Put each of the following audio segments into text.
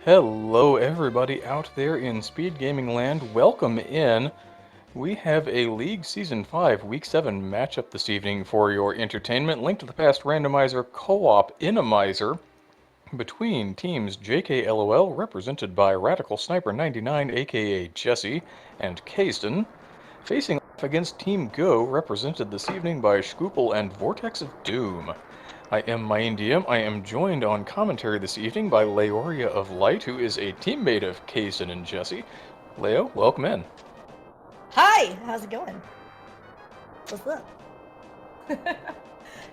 Hello, everybody out there in Speed Gaming land. Welcome in. We have a League Season 5 Week 7 matchup this evening for your entertainment. Link to the past randomizer co-op Inamizer between teams JKLOL, represented by Radical Sniper 99, aka Jesse, and Kaysden, facing off against Team Go, represented this evening by Scoople and Vortex of Doom. I am Main DM. I am joined on commentary this evening by Leoria of Light, who is a teammate of Kaysen and Jesse. Leo, welcome in. Hi, how's it going? What's up?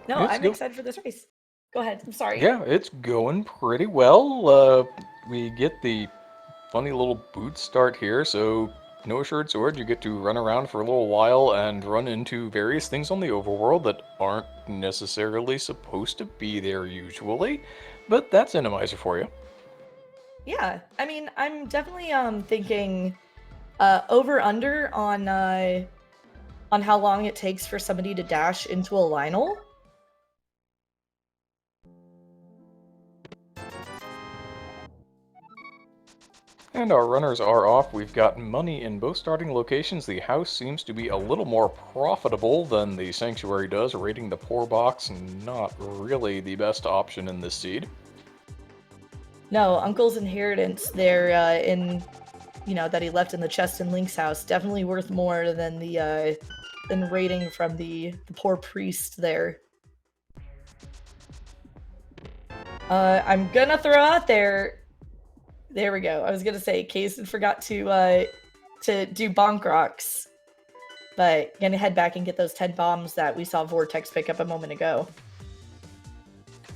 No, I'm excited for this race. Go ahead, I'm sorry. Yeah, it's going pretty well. We get the funny little boot start here, so no assured sword. You get to run around for a little while and run into various things on the overworld that aren't necessarily supposed to be there usually, but that's Inamizer for you. Yeah, I mean, I'm definitely thinking over/under on how long it takes for somebody to dash into a Lionel. And our runners are off. We've got money in both starting locations. The house seems to be a little more profitable than the sanctuary does. Raiding the poor box, not really the best option in this seed. No, Uncle's inheritance there that he left in the chest in Link's house, definitely worth more than the than raiding from the poor priest there. I'm gonna throw out there. There we go. I was gonna say Kaysen forgot to do bonk rocks, but gonna head back and get those 10 bombs that we saw Vortex pick up a moment ago.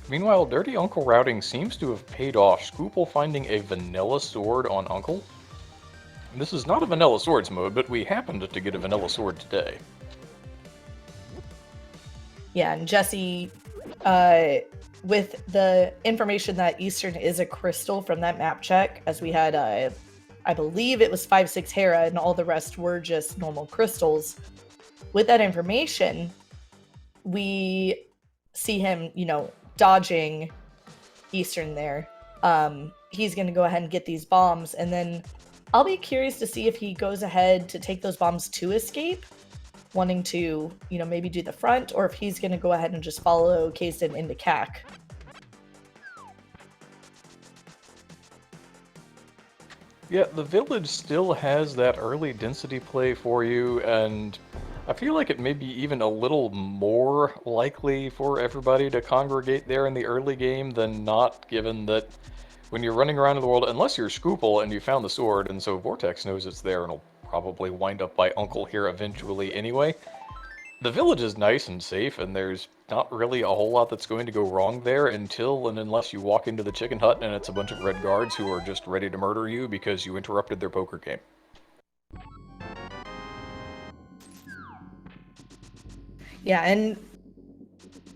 Meanwhile, Dirty Uncle routing seems to have paid off. Scoople finding a vanilla sword on Uncle. This is not a vanilla swords mode, but we happened to get a vanilla sword today. Yeah, and Jesse, with the information that Eastern is a crystal from that map check, as we had, I believe it was 5/6 Hera and all the rest were just normal crystals. With that information, we see him, dodging Eastern there. He's going to go ahead and get these bombs, and then I'll be curious to see if he goes ahead to take those bombs to escape, wanting to, maybe do the front, or if he's going to go ahead and just follow Kaysen into CAC. Yeah, the village still has that early density play for you, and I feel like it may be even a little more likely for everybody to congregate there in the early game than not, given that when you're running around in the world, unless you're Scoople and you found the sword, and so Vortex knows it's there and will probably wind up by Uncle here eventually anyway, the village is nice and safe, and there's not really a whole lot that's going to go wrong there until and unless you walk into the chicken hut and it's a bunch of red guards who are just ready to murder you because you interrupted their poker game. Yeah, and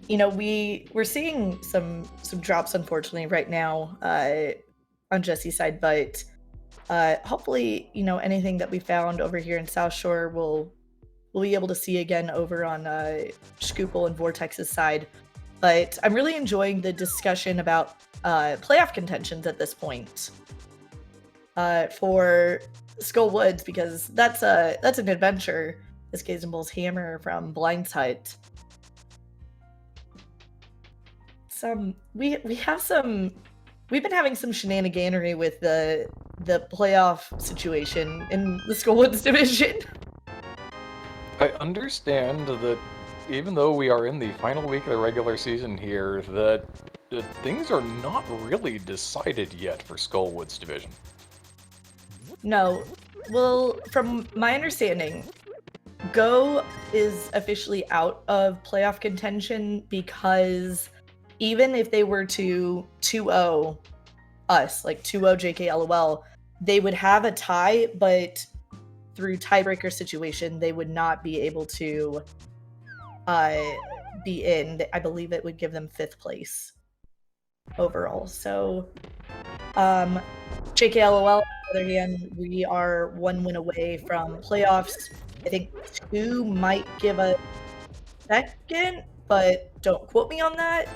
we're seeing some drops unfortunately right now on Jesse's side, but hopefully anything that we found over here in South Shore we'll be able to see again over on Scoople and Vortex's side. But I'm really enjoying the discussion about playoff contentions at this point for Skull Woods, because that's an adventure. This Gazenbull's hammer from Blindside. We've been having some shenaniganery with the playoff situation in the Skull Woods division. I understand that even though we are in the final week of the regular season here, that things are not really decided yet for Skullwood's division. No. Well, from my understanding, Go is officially out of playoff contention because even if they were to 2-0 us, like 2-0 JKLOL, they would have a tie, but through tiebreaker situation, they would not be able to be in. I believe it would give them 5th place overall. So JKLOL, on the other hand, we are 1 win away from playoffs. I think 2 might give a second, but don't quote me on that.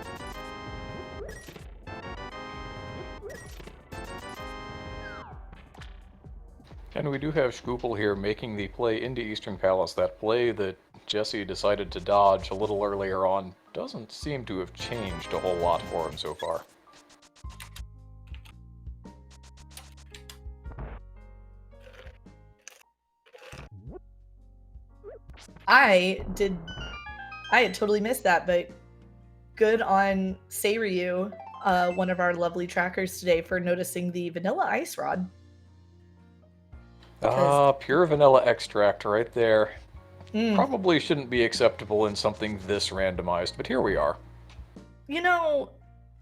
And we do have Scoople here making the play into Eastern Palace. That play that Jesse decided to dodge a little earlier on doesn't seem to have changed a whole lot for him so far. I had totally missed that, but good on Seiryu, one of our lovely trackers today, for noticing the vanilla ice rod. Ah, pure vanilla extract right there. Mm, Probably shouldn't be acceptable in something this randomized, but here we are. you know,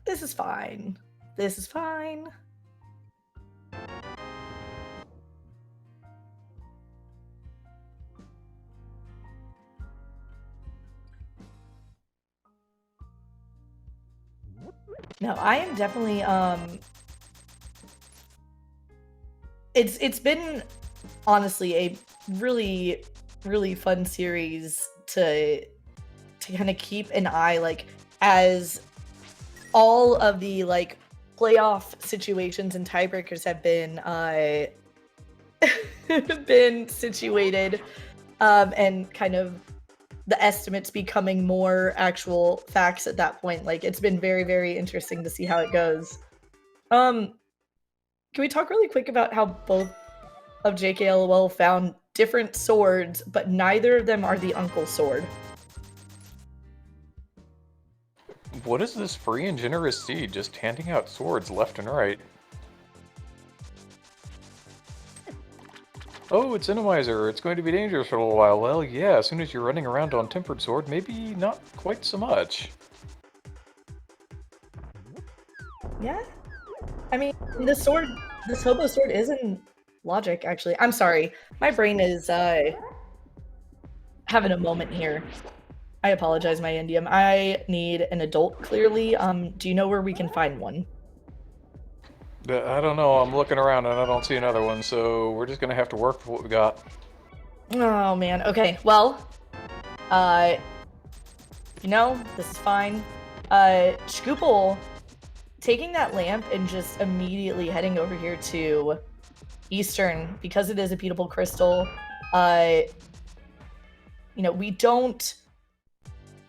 this is fine. This is fine. No, I am definitely it's been honestly a really fun series to kind of keep an eye, like, as all of the like playoff situations and tiebreakers have been been situated, and kind of the estimates becoming more actual facts at that point. Like, it's been very interesting to see how it goes. Can we talk really quick about how both of JKLOL found different swords, but neither of them are the uncle sword? What is this free and generous seed just handing out swords left and right? Oh, it's Randomizer. It's going to be dangerous for a little while. Well, yeah, as soon as you're running around on Tempered Sword, maybe not quite so much. Yeah? I mean, this hobo sword is in logic, actually. I'm sorry. My brain is having a moment here. I apologize, my Indium. I need an adult, clearly. Do you know where we can find one? I don't know, I'm looking around and I don't see another one, so we're just gonna have to work with what we got. Oh, man. Okay, well, this is fine. Scoople taking that lamp and just immediately heading over here to Eastern, because it is a beatable crystal. We don't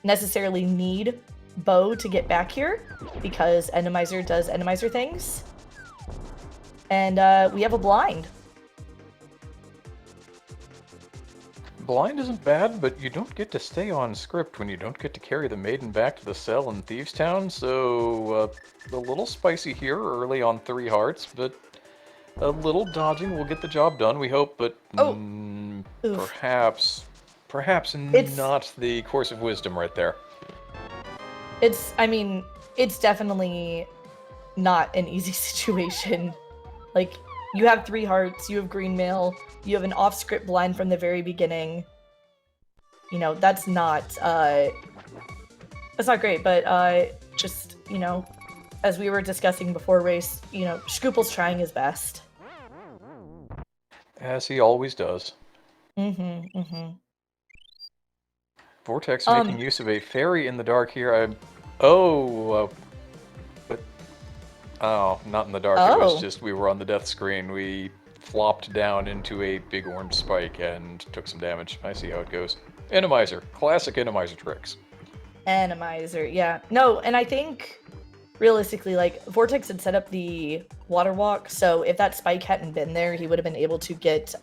necessarily need Bo to get back here, because Randomizer does Randomizer things. And we have a blind. Blind isn't bad, but you don't get to stay on script when you don't get to carry the maiden back to the cell in Thieves Town, so a little spicy here early on 3 hearts, but a little dodging will get the job done, we hope, but perhaps not the course of wisdom right there. It's definitely not an easy situation. Like, you have 3 hearts, you have green mail, you have an off-script blind from the very beginning. That's not great, but just, as we were discussing before race, Scoople's trying his best. As he always does. Vortex making use of a fairy in the dark here. Oh, not in the dark. It was just we were on the death screen. We flopped down into a big orange spike and took some damage. I see how it goes. Randomizer. Classic Randomizer tricks. Randomizer, yeah. No, and I think, realistically, like, Vortex had set up the water walk, so if that spike hadn't been there, he would have been able to get,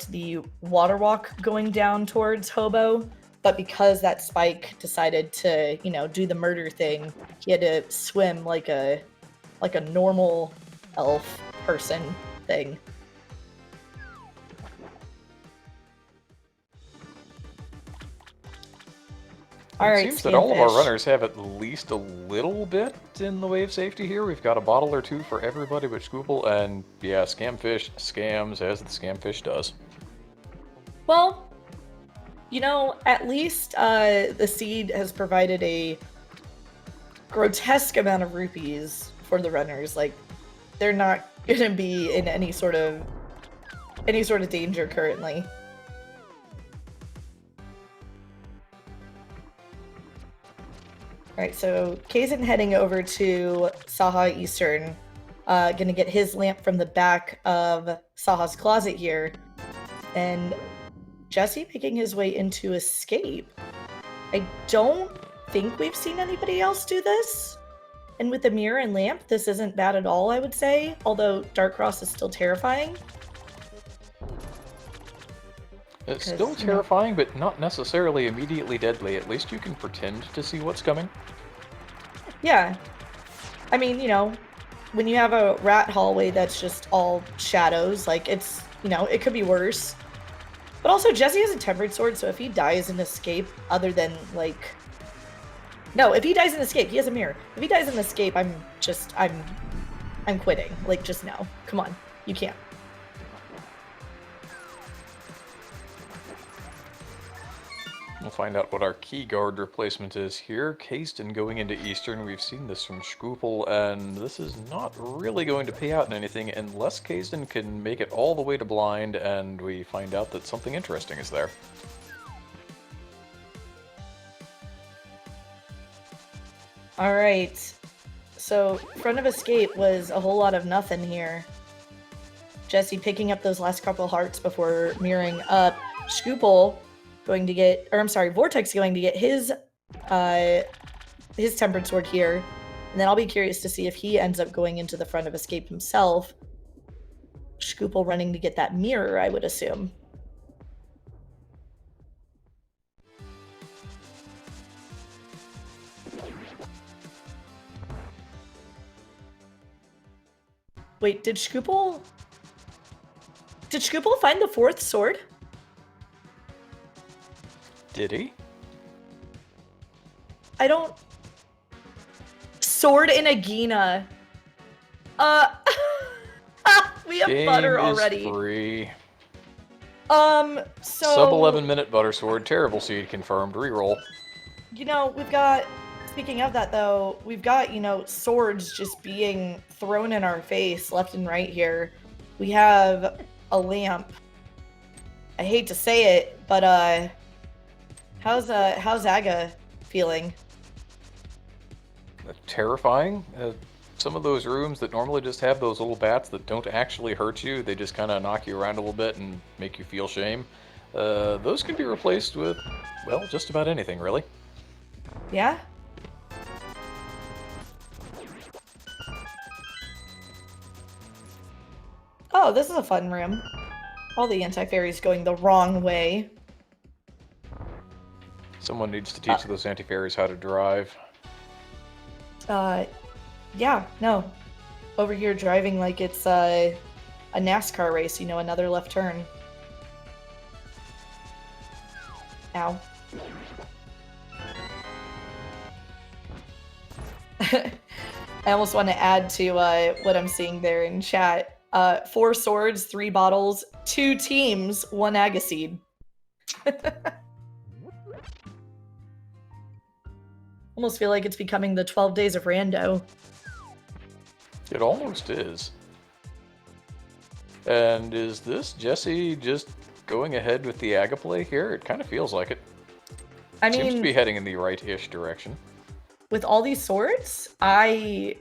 the water walk going down towards Hobo. But because that spike decided to, do the murder thing, he had to swim like a normal elf person thing. It seems that all of our runners have at least a little bit in the way of safety here. We've got a bottle or two for everybody but Scoople, and yeah, Scamfish scams as the Scamfish does. Well, at least the seed has provided a grotesque amount of rupees for the runners. Like, they're not gonna be in any sort of danger currently. Alright, so Kaizen heading over to Saha Eastern. Gonna get his lamp from the back of Saha's closet here. And Jesse making his way into escape. I don't think we've seen anybody else do this. And with the mirror and lamp, this isn't bad at all, I would say. Although Dark Cross is still terrifying. It's still terrifying, but not necessarily immediately deadly. At least you can pretend to see what's coming. Yeah. I mean, you know, when you have a rat hallway that's just all shadows, like, it's, you know, it could be worse. But also, Jesse has a tempered sword, so if he dies in escape, other than, like... No, if he dies in escape, he has a mirror. If he dies in escape, I'm quitting. Like, just no. Come on. You can't. We'll find out what our key guard replacement is here. Kasten going into Eastern. We've seen this from Scoople, and this is not really going to pay out in anything unless Kasten can make it all the way to blind, and we find out that something interesting is there. All right. So, front of escape was a whole lot of nothing here. Jesse picking up those last couple hearts before mirroring up. Scoople going to get, or I'm sorry, Vortex going to get his tempered sword here. And then I'll be curious to see if he ends up going into the front of escape himself. Scoople running to get that mirror, I would assume. Wait, did Scoople find the fourth sword? Did he? I don't... Sword in Agina. We have Game butter is already. Free. So... Sub-11-minute butter sword, terrible seed, confirmed, reroll. You know, we've got... Speaking of that, though, we've got, you know, swords just being thrown in our face left and right here. We have a lamp. I hate to say it, but, how's Aga feeling? Terrifying. Some of those rooms that normally just have those little bats that don't actually hurt you, they just kind of knock you around a little bit and make you feel shame. Those can be replaced with, well, just about anything, really. Yeah? Oh, this is a fun room. All the anti-fairies going the wrong way. Someone needs to teach those anti-fairies how to drive. Yeah, no. Over here driving like it's a NASCAR race, you know, another left turn. Ow. I almost want to add to what I'm seeing there in chat. 4 swords, 3 bottles, 2 teams, 1 Agaseed. Almost feel like it's becoming the 12 days of Rando. It almost is. And is this Jesse just going ahead with the Aga play here? It kind of feels like it. I mean, seems to be heading in the right-ish direction. With all these swords, it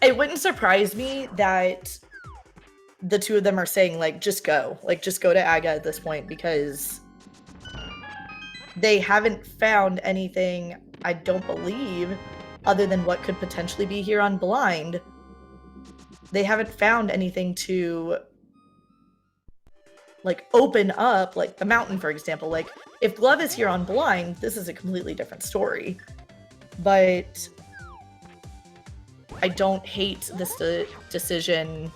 wouldn't surprise me that the two of them are saying, like, just go to Aga at this point, because they haven't found anything, I don't believe, other than what could potentially be here on Blind. They haven't found anything to, like, open up, like the mountain, for example. Like, if Glove is here on Blind, this is a completely different story. But I don't hate this decision.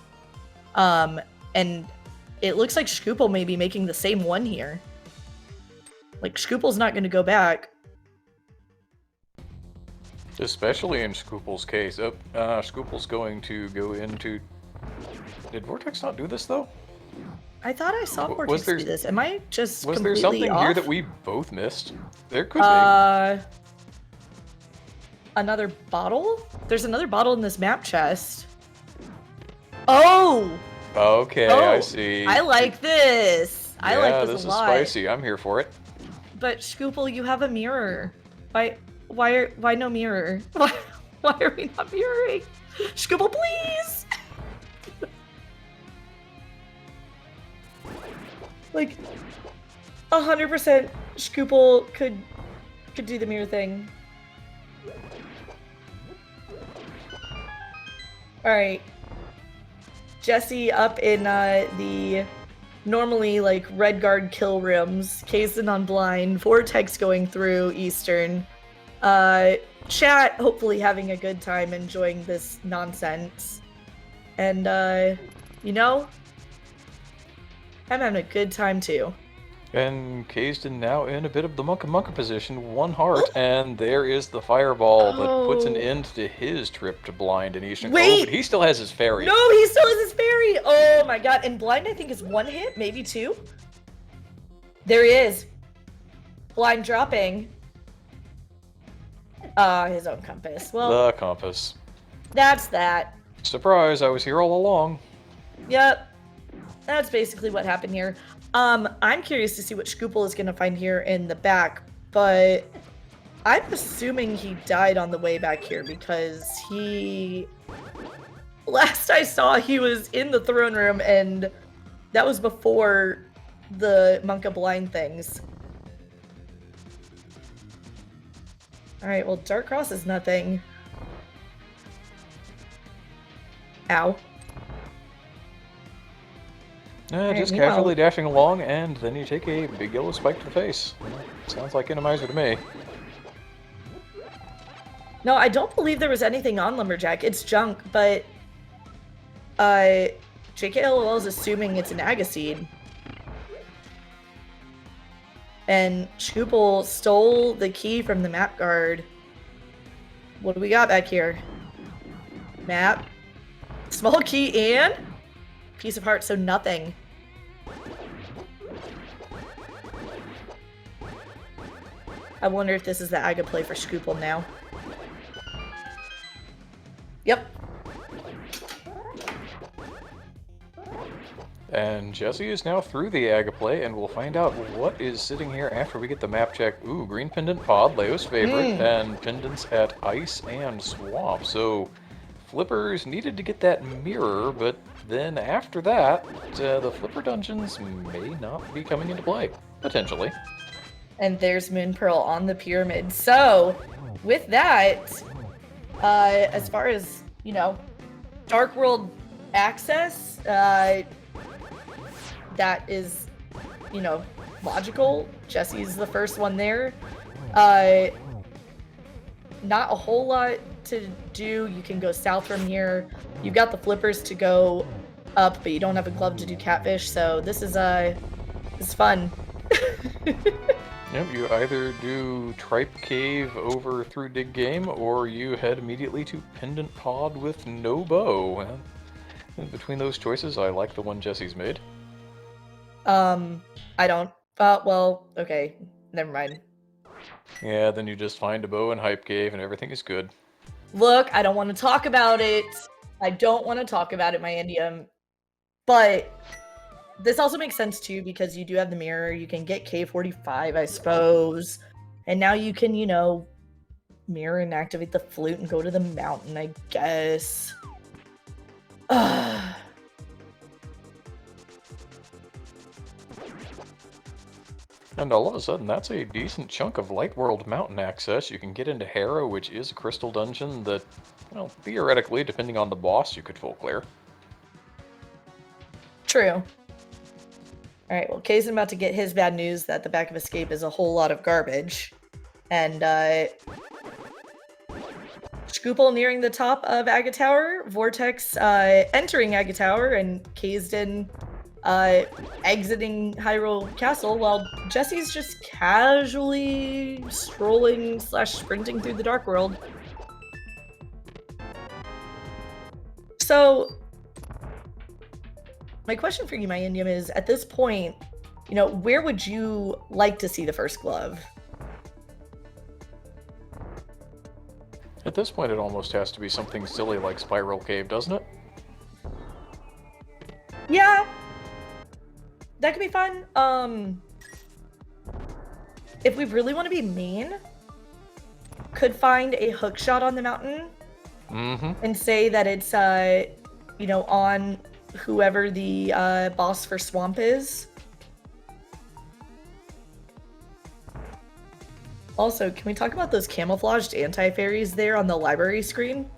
And it looks like Scoople may be making the same one here. Like, Scoople's not going to go back. Especially in Scoople's case. Scoople's going to go into... Did Vortex not do this, though? I thought I saw Vortex do this. Am I just Was completely there something off? here that we both missed? There could be. Another bottle? There's another bottle in this map chest. Oh! Okay, oh, I see. I like this. I like this a lot. is spicy. I'm here for it. But Scoople, you have a mirror. Why no mirror? Why are we not mirroring? Scoople, please! Like, 100% Scoople could do the mirror thing. Alright. Jesse up in the normally like red guard kill rooms, Kazan on blind, Vortex going through Eastern. Chat hopefully having a good time enjoying this nonsense. And you know, I'm having a good time too. And Kaysden now in a bit of the Monka position, 1 heart, and there is the fireball that puts an end to his trip to blind in Eastern. Wait! Oh, but he still has his fairy. No, he still has his fairy! Oh my god, and blind I think is 1 hit, maybe 2? There he is. Blind dropping. His own compass. Well, The compass. that's that. Surprise, I was here all along. Yep. That's basically what happened here. I'm curious to see what Scoople is going to find here in the back, but I'm assuming he died on the way back here because last I saw, he was in the throne room, and that was before the Monka blind things. Alright, well, Dark Cross is nothing. Ow. Just casually dashing along, and then you take a big yellow spike to the face. Sounds like Randomizer to me. No, I don't believe there was anything on Lumberjack. It's junk, but JKLOL is assuming it's an Agaseed. And Scoople stole the key from the map guard. What do we got back here? Map. Small key and piece of heart, so nothing. I wonder if this is the Aga play for Scoople now. Yep. And Jesse is now through the Aga play, and we'll find out what is sitting here after we get the map check. Ooh, green pendant pod, Leo's favorite, and pendants at ice and swamp. So Flippers needed to get that mirror, but then after that, the Flipper dungeons may not be coming into play, potentially. And there's Moon Pearl on the pyramid. So, with that, as far as, you know, Dark World access, that is, you know, logical. Jesse's the first one there. Not a whole lot to do. You can go south from here. You've got the Flippers to go up, but you don't have a glove to do catfish, so this is fun. Yep, you either do Tripe Cave over through Dig Game, or you head immediately to Pendant Pod with no bow. And between those choices, I like the one Jesse's made. I don't. Well, okay, never mind. Yeah, then you just find a bow and Hype Cave, and everything is good. Look, I don't want to talk about it. I don't want to talk about it, my Indium. But this also makes sense too, because you do have the mirror. You can get K45, I suppose. And now you can, you know, mirror and activate the flute and go to the mountain, I guess. And all of a sudden, that's a decent chunk of Light World Mountain access. You can get into Harrow, which is a crystal dungeon that, well, theoretically, depending on the boss, you could full clear. True. Alright, well, Kay's about to get his bad news that the back of Escape is a whole lot of garbage. And, Scoople nearing the top of Aga Tower, Vortex, entering Aga Tower, and Kazden, exiting Hyrule Castle, while Jesse's just casually strolling / sprinting through the Dark World. So, my question for you, my Indium, is at this point, you know, where would you like to see the first glove? At this point, it almost has to be something silly like Spiral Cave, doesn't it? Yeah, that could be fun. If we really want to be mean, could find a hook shot on the mountain and say that it's, you know, on whoever the boss for Swamp is. Also, can we talk about those camouflaged anti-fairies there on the library screen?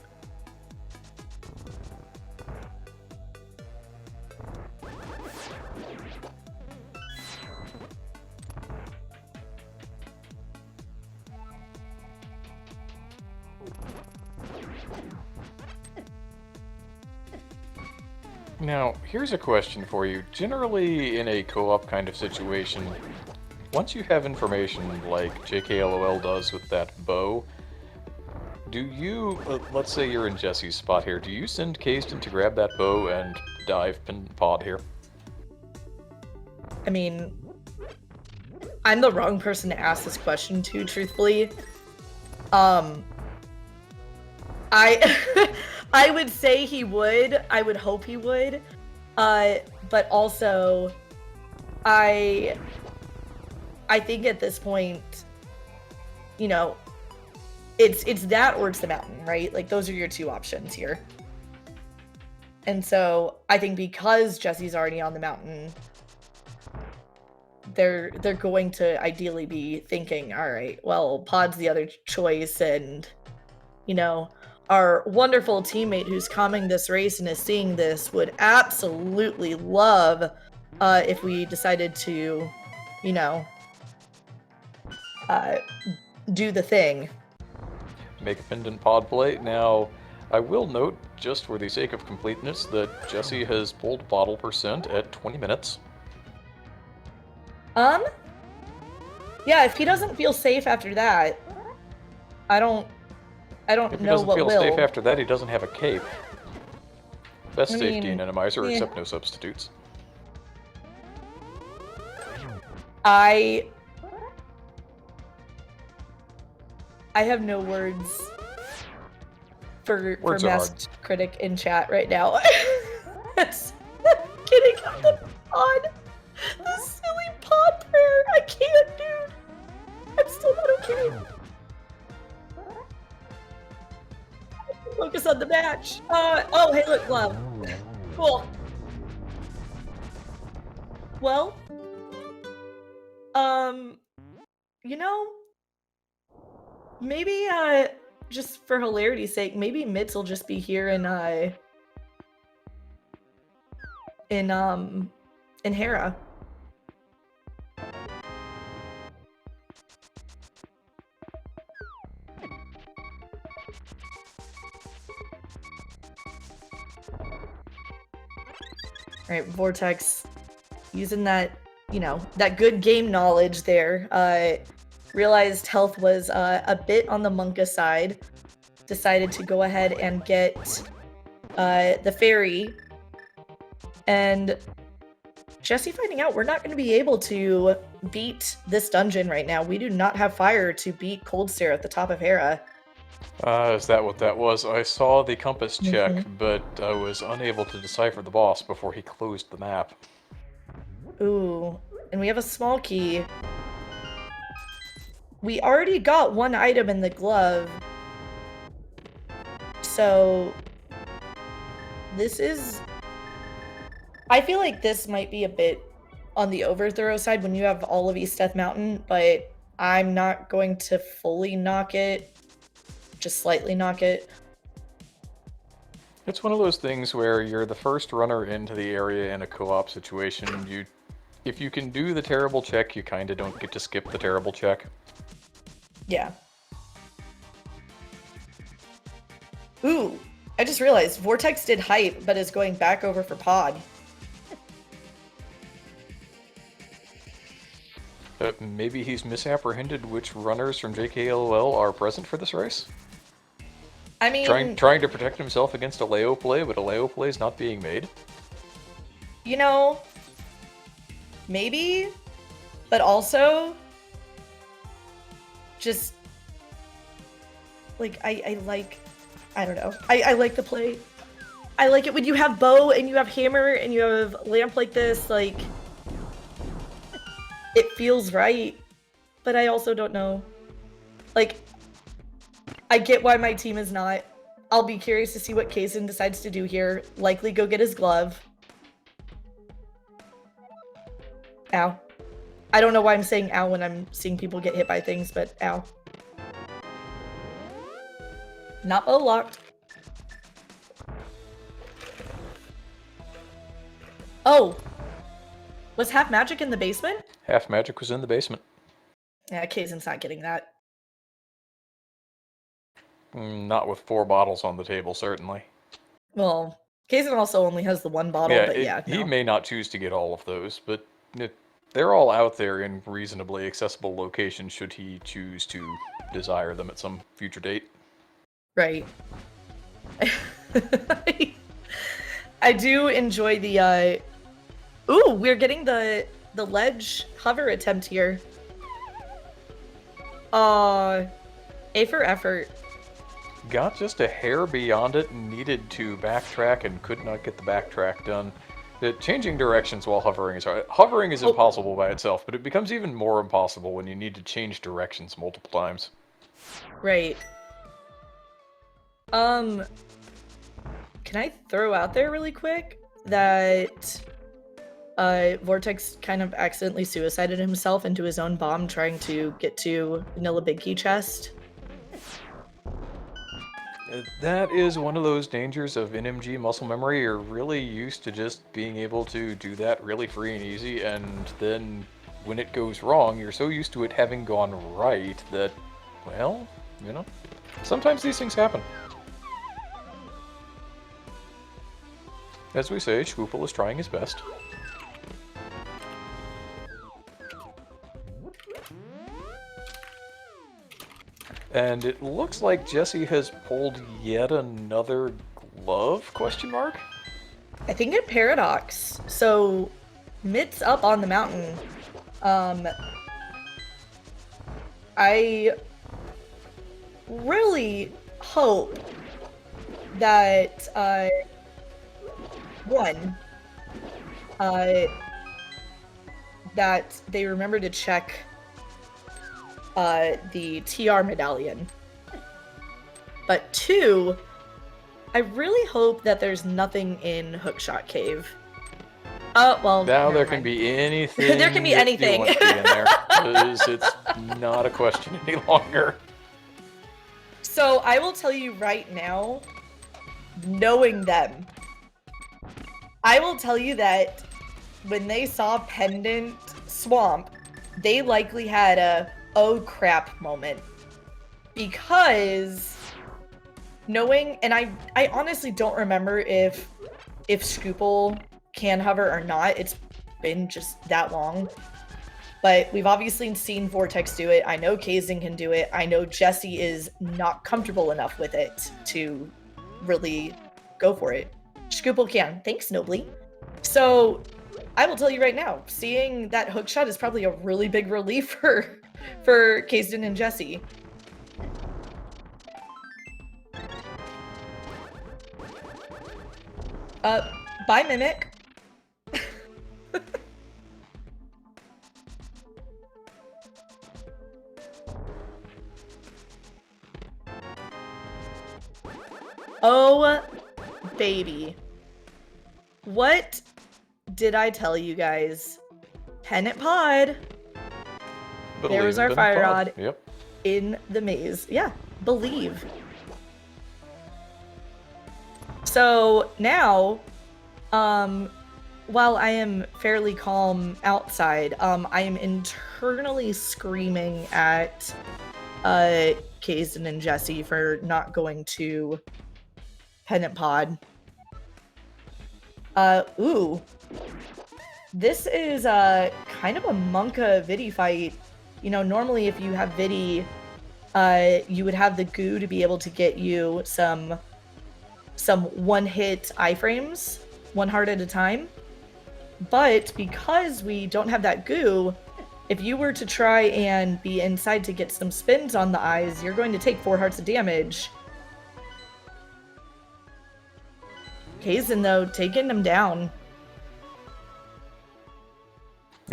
Now, here's a question for you. Generally, in a co-op kind of situation, once you have information like JKLOL does with that bow, do you, let's say you're in Jesse's spot here, do you send Kayston to grab that bow and dive pin pod here? I mean, I'm the wrong person to ask this question to, truthfully. I would say he would. I would hope he would. But also, I think at this point, you know, it's that or it's the mountain, right? Like, those are your two options here. And so I think because Jesse's already on the mountain, they're going to ideally be thinking, all right, well, Pod's the other choice, and, you know, our wonderful teammate who's calming this race and is seeing this would absolutely love if we decided to, you know, do the thing. Make a pendant pod play. Now, I will note, just for the sake of completeness, that Jesse has pulled bottle percent at 20 minutes. Yeah, if he doesn't feel safe after that, I don't If he know doesn't what feel will. safe after that, he doesn't have a cape. Best I safety mean, Randomizer, yeah. except no substitutes. I have no words for Words are Masked Critic in chat right now. It's getting up the pod. The silly pod prayer. I can't, dude. I'm still not okay. Focus on the match. Oh, hey, look, glove. Cool. Well, you know, maybe, just for hilarity's sake, maybe Mitz will just be here in Hera. Alright, Vortex, using that, you know, that good game knowledge there, realized health was a bit on the Monka side, decided to go ahead and get the fairy, and Jesse finding out we're not going to be able to beat this dungeon right now. We do not have fire to beat Cold Stare at the top of Hera. Is that what that was? I saw the compass check, but I was unable to decipher the boss before he closed the map. Ooh, and we have a small key. We already got one item in the glove. So this is... I feel like this might be a bit on the overthrow side when you have all of East Death Mountain, but I'm not going to fully knock it. Just slightly knock it. It's one of those things where you're the first runner into the area in a co-op situation. If you can do the terrible check, you kind of don't get to skip the terrible check. Yeah. Ooh, I just realized Vortex did hype, but is going back over for Pod. Maybe he's misapprehended which runners from JKLOL are present for this race? I mean... Trying to protect himself against a Leo play, but a Leo play is not being made? You know, maybe, but also, just, like, I don't know. I like the play. I like it when you have bow and you have hammer and you have lamp like this, like, it feels right, but I also don't know. Like, I get why my team is not I'll be curious to see what Kazin decides to do here. Likely go get his glove. Ow. I don't know why I'm saying ow when I'm seeing people get hit by things, but ow. Not bow locked. Oh. Was Half Magic in the basement? Half Magic was in the basement. Yeah, Kazin's not getting that. Not with 4 bottles on the table, certainly. Well, Kazin also only has the 1 bottle, Yeah, but yeah, he no. may not choose to get all of those, but they're all out there in reasonably accessible locations should he choose to desire them at some future date. Right. I do enjoy the, Ooh, we're getting the ledge hover attempt here. A for effort. Got just a hair beyond it, needed to backtrack and could not get the backtrack done. Changing directions while hovering is hard. Hovering is impossible by itself, but it becomes even more impossible when you need to change directions multiple times. Right. Can I throw out there really quick that Vortex kind of accidentally suicided himself into his own bomb trying to get to Vanilla Big Key chest? That is one of those dangers of NMG muscle memory. You're really used to just being able to do that really free and easy, and then when it goes wrong, you're so used to it having gone right that, well, you know, sometimes these things happen. As we say, Schwoople is trying his best. And it looks like Jesse has pulled yet another glove, question mark? I think at Paradox. So, Mitt's up on the mountain. I really hope that, that they remember to check the TR medallion. But 2, I really hope that there's nothing in Hookshot Cave. Well, now there mind. can be anything. There can be anything. You want to be in there, because it's not a question any longer. So I will tell you right now, knowing them, I will tell you that when they saw Pendant Swamp, they likely had a oh crap moment. Because knowing, and I honestly don't remember if Scoople can hover or not. It's been just that long. But we've obviously seen Vortex do it. I know Kazing can do it. I know Jesse is not comfortable enough with it to really go for it. Scoople can. Thanks, Nobly. So I will tell you right now, seeing that hookshot is probably a really big relief for Kazden and Jesse. Bye, Mimic. Oh, baby. What did I tell you guys? Pennant Pod. There was our fire rod. Yep. In the maze. Yeah, believe. So now, while I am fairly calm outside, I am internally screaming at Kazden and Jesse for not going to Pennant Pod. Ooh. This is kind of a Monka Vidi fight. You know, normally if you have Vidi, you would have the goo to be able to get you some one-hit iframes, 1 heart at a time. But because we don't have that goo, if you were to try and be inside to get some spins on the eyes, you're going to take 4 hearts of damage. Kazin, though, taking them down.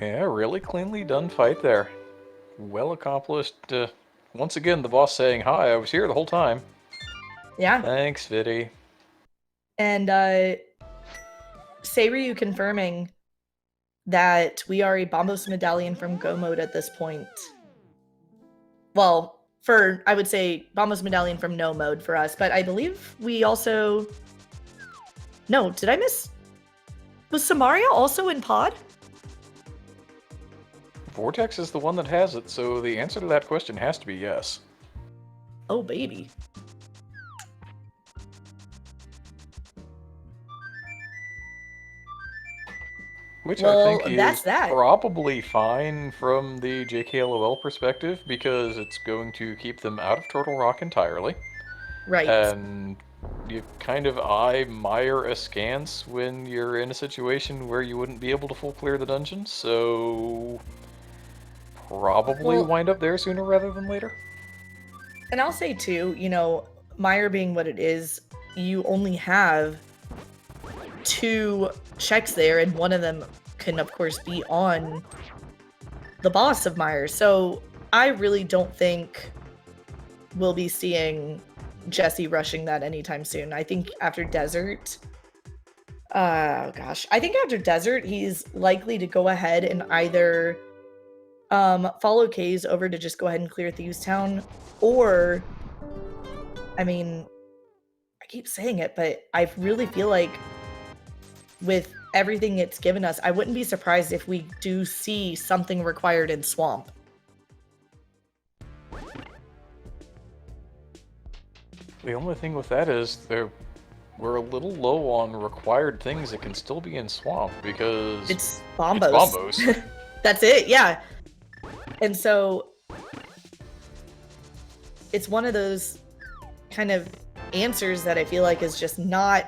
Yeah, really cleanly done fight there. Well accomplished. Once again, the boss saying, "Hi, I was here the whole time." Yeah. Thanks, Viddy. And Seiryu confirming that we are a Bombos medallion from Go mode at this point. Well, I would say Bombos medallion from No mode for us, but I believe we also... No, did I miss... Was Samaria also in pod? Vortex is the one that has it, so the answer to that question has to be yes. Oh, baby. Which Well, I think that's is that. probably fine from the JKLOL perspective, because it's going to keep them out of Turtle Rock entirely. Right. And you kind of eye mire askance when you're in a situation where you wouldn't be able to full clear the dungeon, so probably wind up there sooner rather than later. And I'll say too, you know, Mire being what it is, you only have 2 checks there, and one of them can of course be on the boss of Mire. So I really don't think we'll be seeing Jesse rushing that anytime soon. I think after Desert, I think after Desert, he's likely to go ahead and either follow K's over to just go ahead and clear Thieves Town, or, I mean, I keep saying it, but I really feel like with everything it's given us, I wouldn't be surprised if we do see something required in Swamp. The only thing with that is we're a little low on required things that can still be in Swamp, because it's Bombos. It's Bombos. That's it, yeah. And so it's one of those kind of answers that I feel like is just not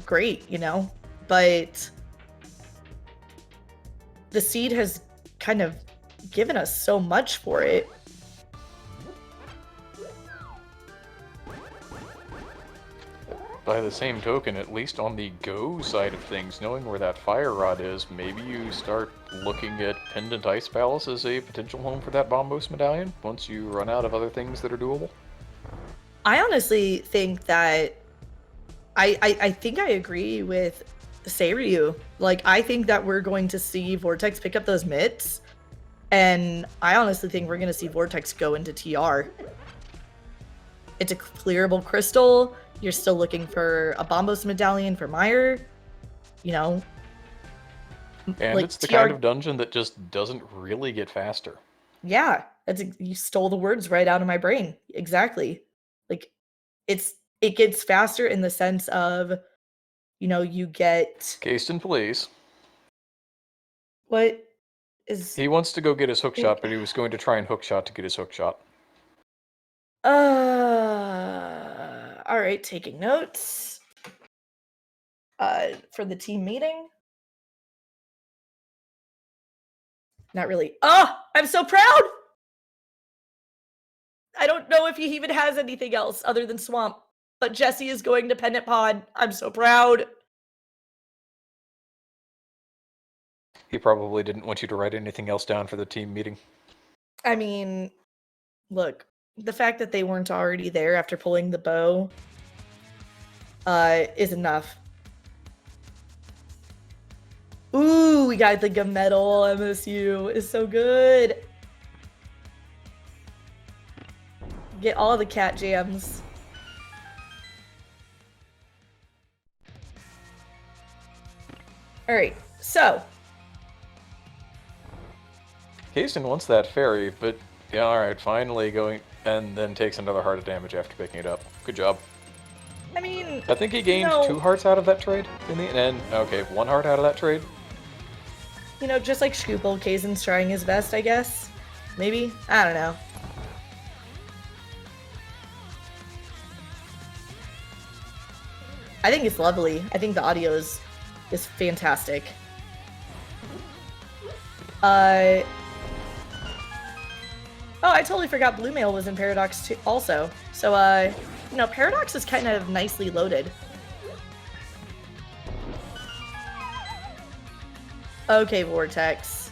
great, you know? But the seed has kind of given us so much for it. By the same token, at least on the Go side of things, knowing where that fire rod is, maybe you start looking at Pendant Ice Palace as a potential home for that Bombos medallion once you run out of other things that are doable. I honestly think that I think I agree with Seiryu. Like, I think that we're going to see Vortex pick up those mitts, and I honestly think we're going to see Vortex go into TR. It's a clearable crystal. You're still looking for a Bombos medallion for Mire, you know. And like it's the TR... kind of dungeon that just doesn't really get faster. Yeah, you stole the words right out of my brain. Exactly. Like, it gets faster in the sense of, you know, you get... Kasten, please. What is... He wants to go get his hookshot, but he was going to try and hookshot to get his hookshot. Alright, taking notes. For the team meeting. Not really. Oh, I'm so proud! I don't know if he even has anything else other than Swamp, but Jesse is going to Pendant Pod. I'm so proud. He probably didn't want you to write anything else down for the team meeting. I mean, look, the fact that they weren't already there after pulling the bow is enough. Ooh, we got the Gametal MSU. It's so good. Get all the cat jams. Alright, so. Kasten wants that fairy, but yeah, alright, finally going, and then takes another heart of damage after picking it up. Good job. I mean, I think he gained 2 hearts out of that trade in the end. Okay, 1 heart out of that trade. You know, just like Scoopel, Kazen's trying his best, I guess. Maybe? I don't know. I think it's lovely. I think the audio is fantastic. Oh, I totally forgot Blue Mail was in Paradox too, also. So, you know, Paradox is kind of nicely loaded. Okay, Vortex.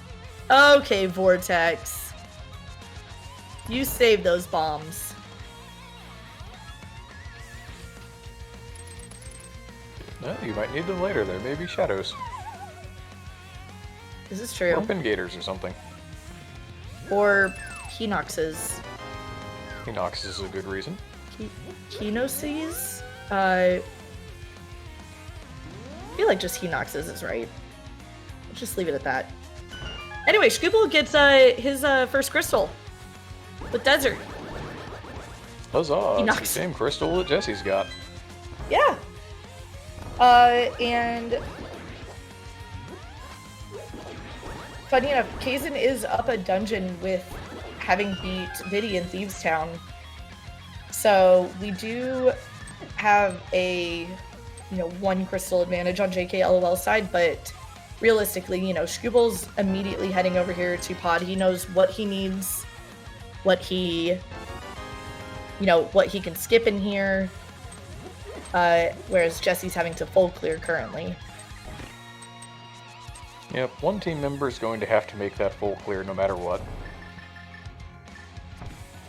Okay, Vortex. You save those bombs. No, you might need them later. There may be shadows. This is true. Or pin gators or something. Or Hinoxes. Hinox is a good reason. Kinoses? I feel like just Hinoxes is right. Let's just leave it at that. Anyway, Scoople gets his first crystal with Desert. Huzzah! It's the same crystal that Jesse's got. Yeah. And funny enough, Kaizen is up a dungeon with having beat Biddy in Thieves Town. So we do have a, one crystal advantage on JKLOL side, but realistically, Scooble's immediately heading over here to Pod. He knows what he needs, what he can skip in here, whereas Jesse's having to full clear currently. Yep, one team member is going to have to make that full clear no matter what.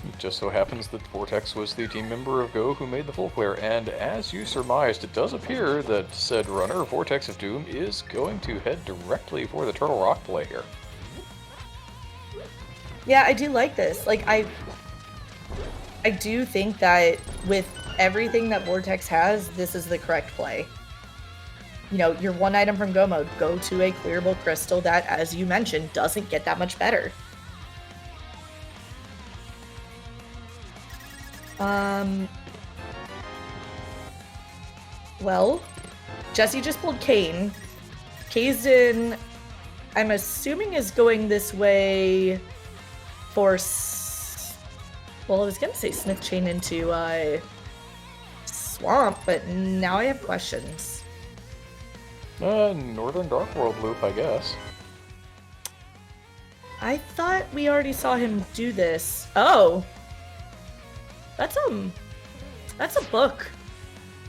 It just so happens that Vortex was the team member of Go who made the full clear, and as you surmised, it does appear that said runner, Vortex of Doom, is going to head directly for the Turtle Rock play here. Yeah, I do like this. Like, I do think that with everything that Vortex has, this is the correct play. Your one item from Go mode, go to a clearable crystal that, as you mentioned, doesn't get that much better. Well, Jesse just pulled Kane. Kaizen, I'm assuming, is going this way for... Well, I was going to say Smith Chain into Swamp, but now I have questions. Northern Dark World loop, I guess. I thought we already saw him do this. Oh! That's a book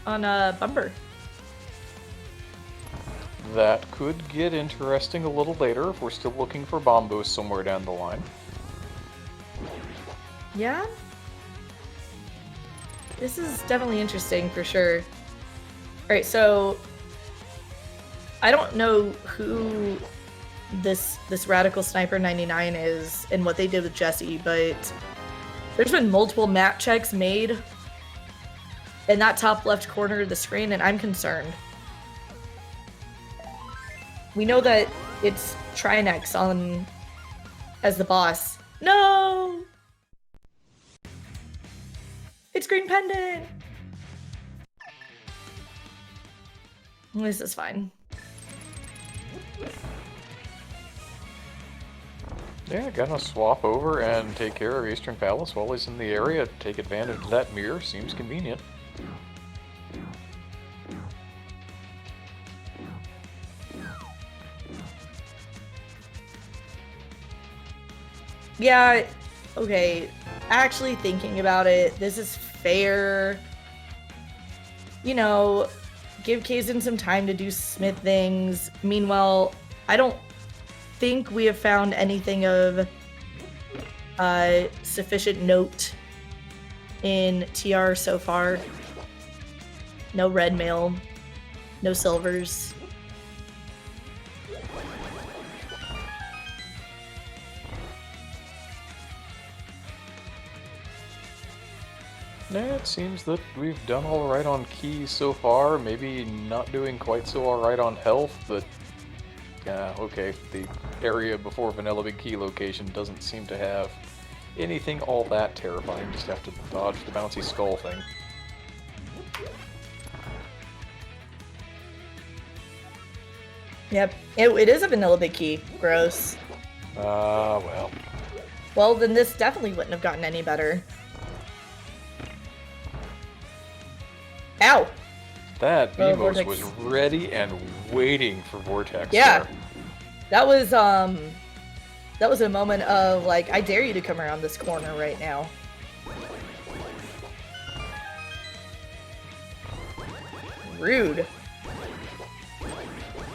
on Bumper. That could get interesting a little later if we're still looking for Bombos somewhere down the line. Yeah? This is definitely interesting for sure. Alright, so I don't know who this Radical Sniper 99 is and what they did with Jesse, but there's been multiple map checks made in that top left corner of the screen, and I'm concerned. We know that it's Trinex on as the boss. No! It's Green Pendant! This is fine. Yeah, gonna swap over and take care of Eastern Palace while he's in the area. Take advantage of that mirror, seems convenient. Yeah, okay. Actually thinking about it, this is fair. Give Kaizen some time to do Smith things. Meanwhile, I don't think we have found anything of sufficient note in TR so far. No red mail, no silvers. Yeah, it seems that we've done alright on keys so far, maybe not doing quite so alright on health, but okay, the area before Vanilla Big Key location doesn't seem to have anything all that terrifying, just have to dodge the bouncy skull thing. Yep, it is a Vanilla Big Key. Gross. Well. Well, then this definitely wouldn't have gotten any better. Ow! That Beamos Vortex was ready and waiting for Vortex. Yeah. There. That was a moment of, like, I dare you to come around this corner right now. Rude.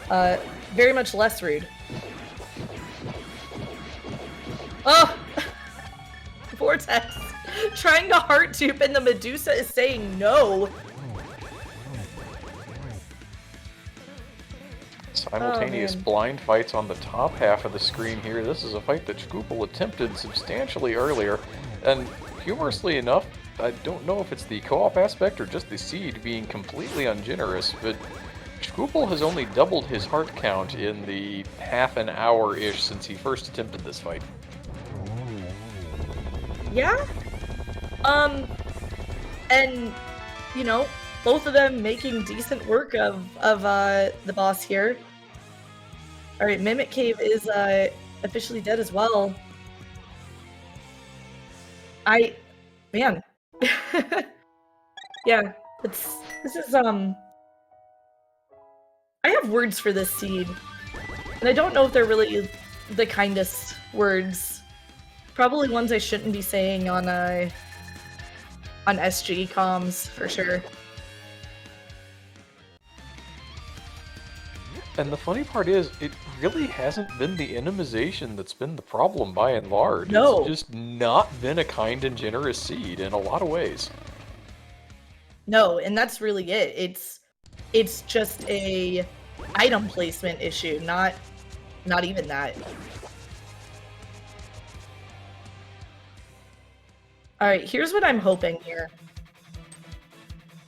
Very much less rude. Oh! Vortex! Trying to heart tube and the Medusa is saying no. Simultaneous blind fights on the top half of the screen here. This is a fight that Shkoople attempted substantially earlier, and humorously enough, I don't know if it's the co-op aspect or just the seed being completely ungenerous, but Shkoople has only doubled his heart count in the half an hour-ish since he first attempted this fight. Yeah? And, you know, both of them making decent work of the boss here. Alright, Mimic Cave is officially dead as well. Man. Yeah, this is, I have words for this seed, and I don't know if they're really the kindest words. Probably ones I shouldn't be saying on SG comms, for sure. And the funny part is, it really hasn't been the intimization that's been the problem by and large. No. It's just not been a kind and generous seed in a lot of ways. No, and that's really it. It's just a item placement issue, not even that. Alright, here's what I'm hoping here.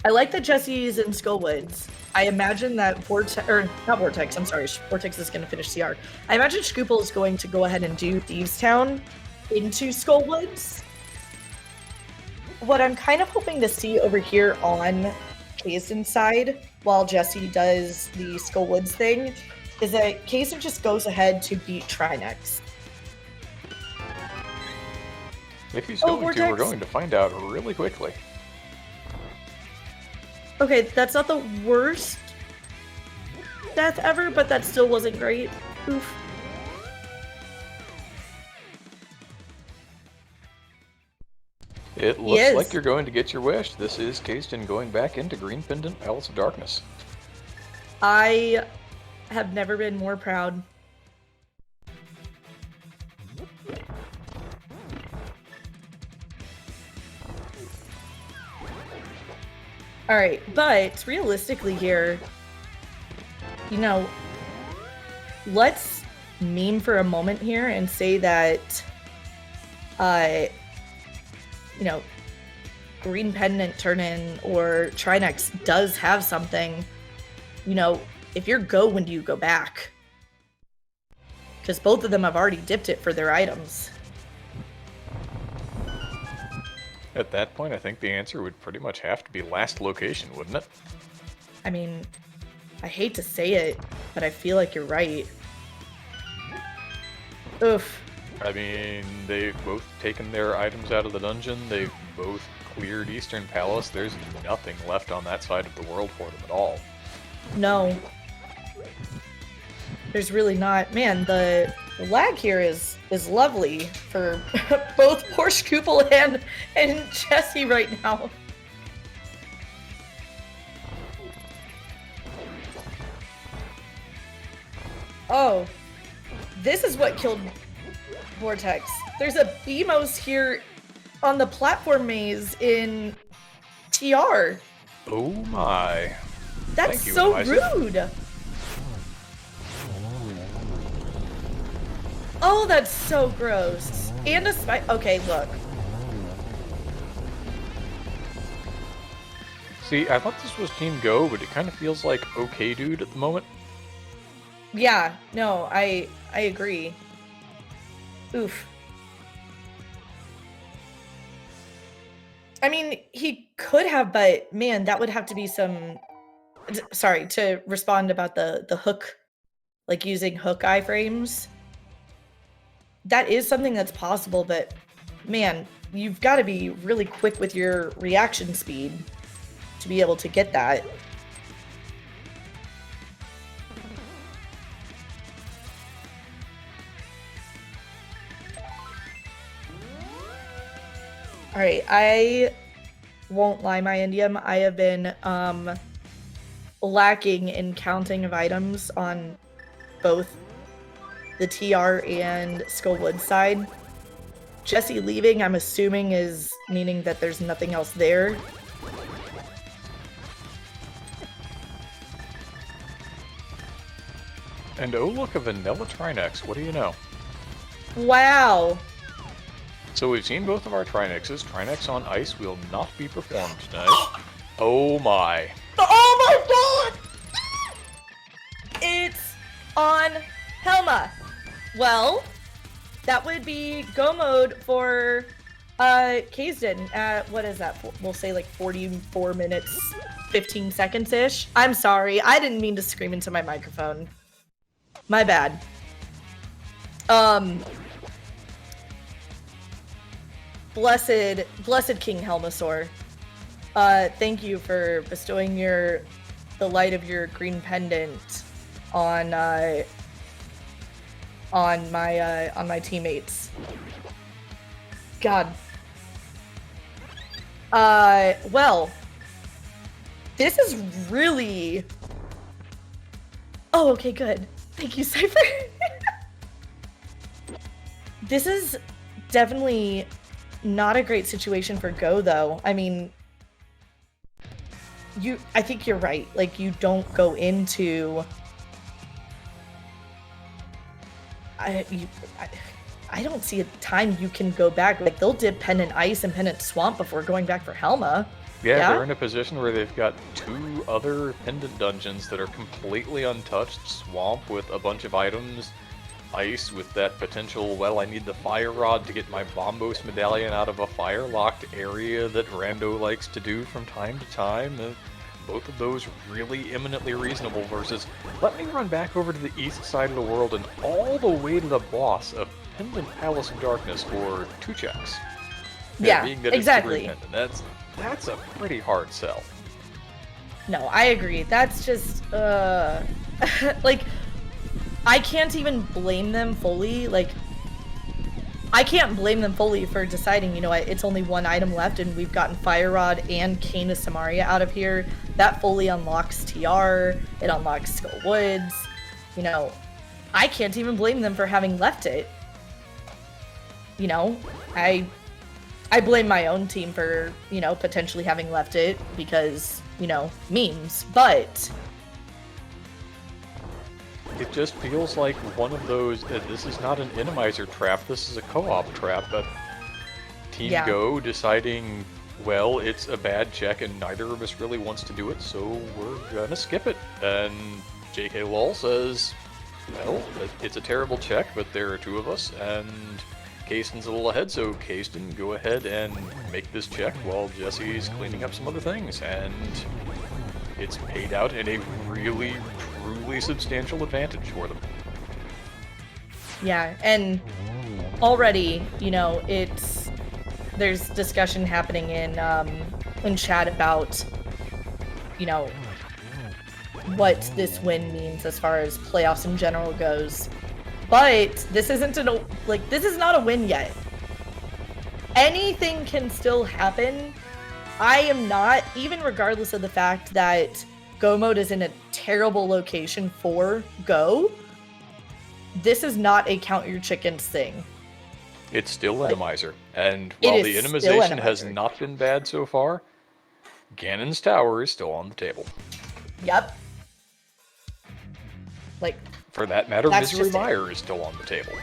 I like that Jesse's in Skullwoods. I imagine that Vortex is going to finish CR. I imagine Shkoople is going to go ahead and do Thieves Town into Skullwoods. What I'm kind of hoping to see over here on Kaizen's side, while Jesse does the Skullwoods thing, is that Kaizen just goes ahead to beat Trinex. If he's going to, we're going to find out really quickly. Okay, that's not the worst death ever, but that still wasn't great. Oof. It looks like you're going to get your wish. This is Kaizen going back into Green Pendant, Palace of Darkness. I have never been more proud. Alright, but realistically here, you know, let's meme for a moment here and say that, you know, Green Pendant Turn-In or Trinex does have something. You know, if you're go, when do you go back? Because both of them have already dipped it for their items. At that point, I think the answer would pretty much have to be last location, wouldn't it? I mean, I hate to say it, but I feel like you're right. Oof. I mean, they've both taken their items out of the dungeon, they've both cleared Eastern Palace, there's nothing left on that side of the world for them at all. No. There's really not. Man, the lag here is lovely for both poor Shkoople and Jesse right now. Oh, this is what killed Vortex. There's a BMOS here on the platform maze in TR. Oh my. That's so rude. Oh, that's so gross. And a spy. Okay, look. See, I thought this was Team Go, but it kind of feels like okay dude at the moment. Yeah, no, I agree. Oof. I mean, he could have, but man, that would have to be some... Sorry, to respond about the hook, like using hook iframes. That is something that's possible, but man, you've got to be really quick with your reaction speed to be able to get that. All right, I won't lie, my Indium. I have been lacking in counting of items on both the TR and Skullwood side. Jesse leaving, I'm assuming, is meaning that there's nothing else there. And oh look, a vanilla Trinex. What do you know? Wow. So we've seen both of our Trinexes. Trinex on ice will not be performed tonight. Oh my. Oh my god! It's on Helma. Well, that would be go mode for Kaysden at, what is that? We'll say like 44 minutes, 15 seconds-ish. I'm sorry. I didn't mean to scream into my microphone. My bad. Blessed King Helmasaur. Thank you for bestowing the light of your green pendant on my teammates. God. Well, this is really... Oh, okay, good. Thank you, Cypher. This is definitely not a great situation for Go, though. I mean, I think you're right. Like, you don't go into... I don't see a time you can go back. Like, they'll dip Pendant Ice and Pendant Swamp before going back for Helma. Yeah, they're in a position where they've got 2 other pendant dungeons that are completely untouched. Swamp with a bunch of items. Ice with that potential, well, I need the fire rod to get my Bombos medallion out of a fire-locked area that Rando likes to do from time to time. Both of those really eminently reasonable versus, let me run back over to the east side of the world and all the way to the boss of Pendant Palace of Darkness for 2 checks. Yeah, being that exactly. It's 3 pendant. That's a pretty hard sell. No, I agree. That's just, like, I can't even blame them fully. Like, I can't blame them fully for deciding, you know what, it's only 1 item left and we've gotten Fire Rod and Cane of Samaria out of here. That fully unlocks TR, it unlocks Skull Woods. You know, I can't even blame them for having left it. You know, I blame my own team for, you know, potentially having left it because, you know, memes, but... It just feels like one of those, this is not an Innomizer trap, this is a co-op trap, but Team Go deciding, well, it's a bad check and neither of us really wants to do it, so we're gonna skip it. And JKLOL says, well, it's a terrible check, but there are 2 of us, and Kaysden's a little ahead, so Kaysden, go ahead and make this check while Jesse's cleaning up some other things, and it's paid out in a really, truly substantial advantage for them. Yeah, and already, you know, there's discussion happening in chat about, you know, what this win means as far as playoffs in general goes. But this isn't this is not a win yet. Anything can still happen. I am not, even regardless of the fact that Go mode is in a terrible location for Go, this is not a count your chickens thing. It's still Randomizer, and while the Innomization has not been bad so far, Ganon's Tower is still on the table. Yep. Like, for that matter, Misery Mire is still on the table.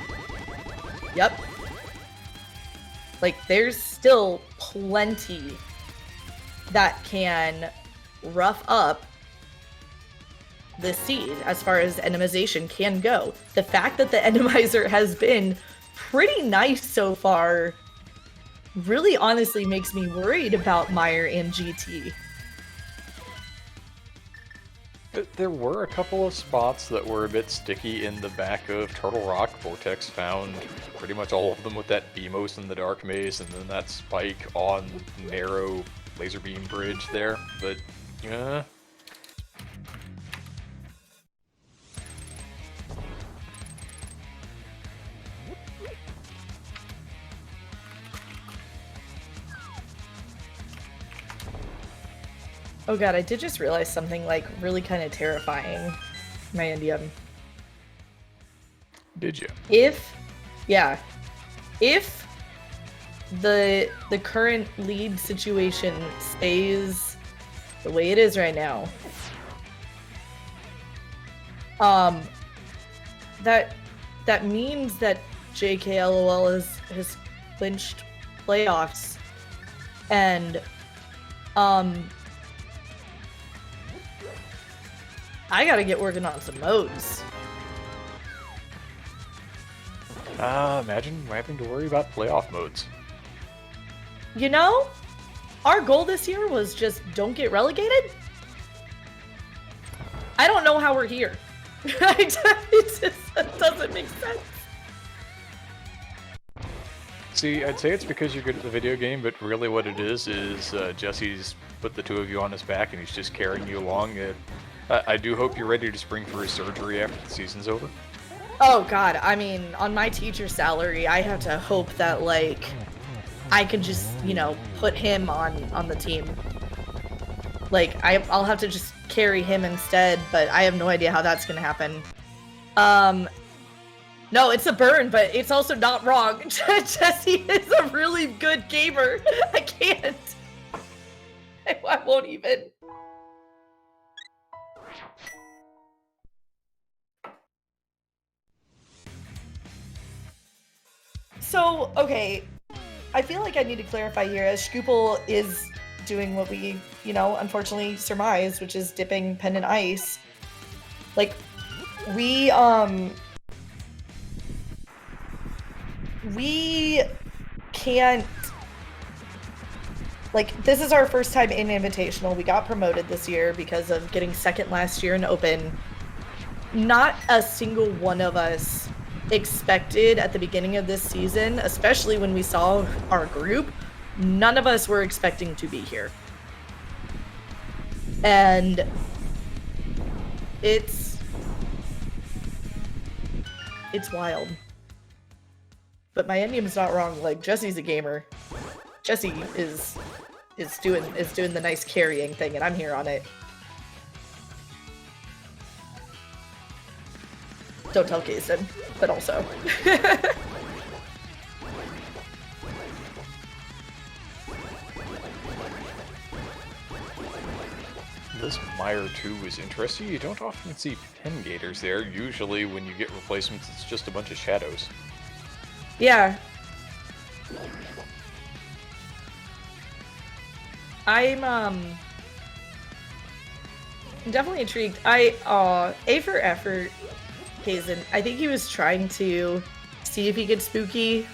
Yep. Like, there's still plenty that can rough up the seed as far as Endomization can go. The fact that the Endomizer has been pretty nice so far really honestly makes me worried about Mire and GT. There were a couple of spots that were a bit sticky in the back of Turtle Rock. Vortex found pretty much all of them with that Beamos in the Dark Maze, and then that spike on narrow laser beam bridge there, but yeah. Oh god, I did just realize something, like, really kind of terrifying. My Indian. Did you? If the current lead situation stays the way it is right now, that means that JKLOL has clinched playoffs, and I gotta get working on some modes. Imagine having to worry about playoff modes. You know, our goal this year was just don't get relegated. I don't know how we're here. It doesn't make sense. See, I'd say it's because you're good at the video game, but really what it is Jesse's put the two of you on his back and he's just carrying you along. I do hope you're ready to spring for his surgery after the season's over. Oh god, I mean, on my teacher salary, I have to hope that, like, I can just, you know, put him on the team. Like, I'll have to just carry him instead, but I have no idea how that's gonna happen. No, it's a burn, but it's also not wrong. Jesse is a really good gamer. I can't. I won't even. So, okay, I feel like I need to clarify here, as Scoople is doing what we, you know, unfortunately surmised, which is dipping pen in ice. Like, we can't, like, this is our first time in Invitational. We got promoted this year because of getting second last year in Open. Not a single one of us expected at the beginning of this season, especially when we saw our group, none of us were expecting to be here. And it's wild. But my Endium's not wrong. Like, Jesse's a gamer. Jesse is doing the nice carrying thing, and I'm here on it. Don't tell Kason, but also. This Mire 2 is interesting. You don't often see pin gators there. Usually when you get replacements, it's just a bunch of shadows. Yeah. I'm definitely intrigued. A for effort, Hazen. I think he was trying to see if he could spooky,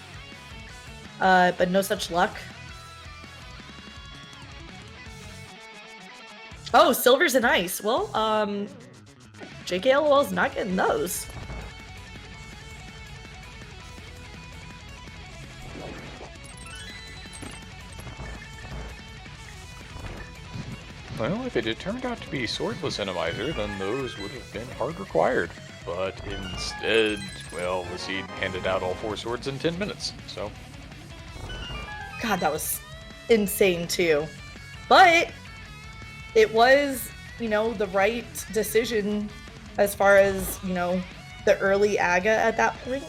but no such luck. Oh, silvers and ice. Well, JKLOL's not getting those. Well, if it had turned out to be swordless Randomizer, then those would have been hard required. But instead, well, the seed handed out all 4 swords in 10 minutes, so... God, that was insane, too. But it was, you know, the right decision as far as, you know, the early AGA at that point.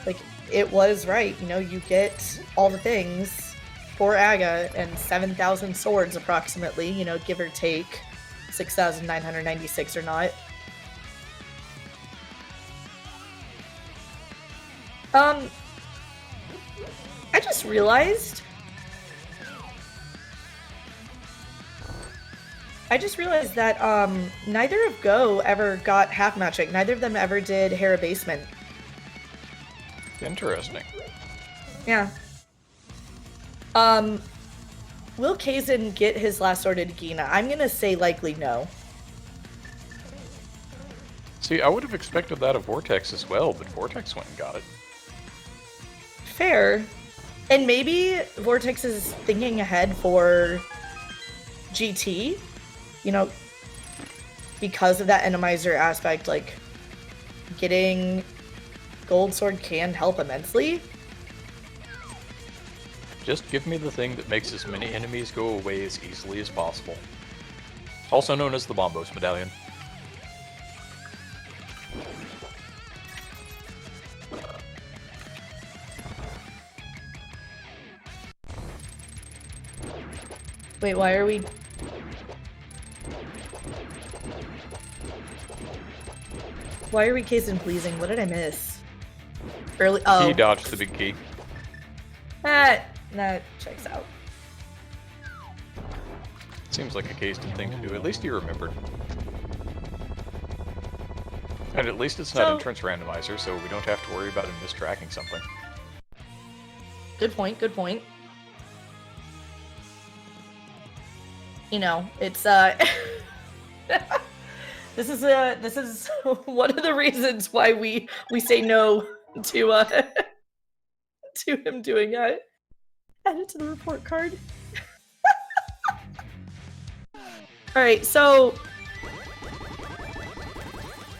Like, it was right. You know, you get all the things for AGA and 7,000 swords approximately, you know, give or take 6,996 or not. I just realized that neither of Go ever got half magic. Neither of them ever did Hera Basement. Interesting. Yeah. Will Kazin get his last sword in Gina? I'm gonna say likely no. See, I would have expected that of Vortex as well, but Vortex went and got it. Fair. And maybe Vortex is thinking ahead for GT, you know, because of that Randomizer aspect, like, getting gold sword can help immensely. Just give me the thing that makes as many enemies go away as easily as possible. Also known as the Bombos Medallion. Wait, why are we... Why are we Kaizen pleasing? What did I miss? Early. Oh. He dodged the big key. That checks out. Seems like a Kaizen thing to do. At least he remembered. And at least it's not entrance randomizer, so we don't have to worry about him mistracking something. Good point, good point. You know, it's this is one of the reasons why we say no to to him doing it. Add it to the report card. Alright, so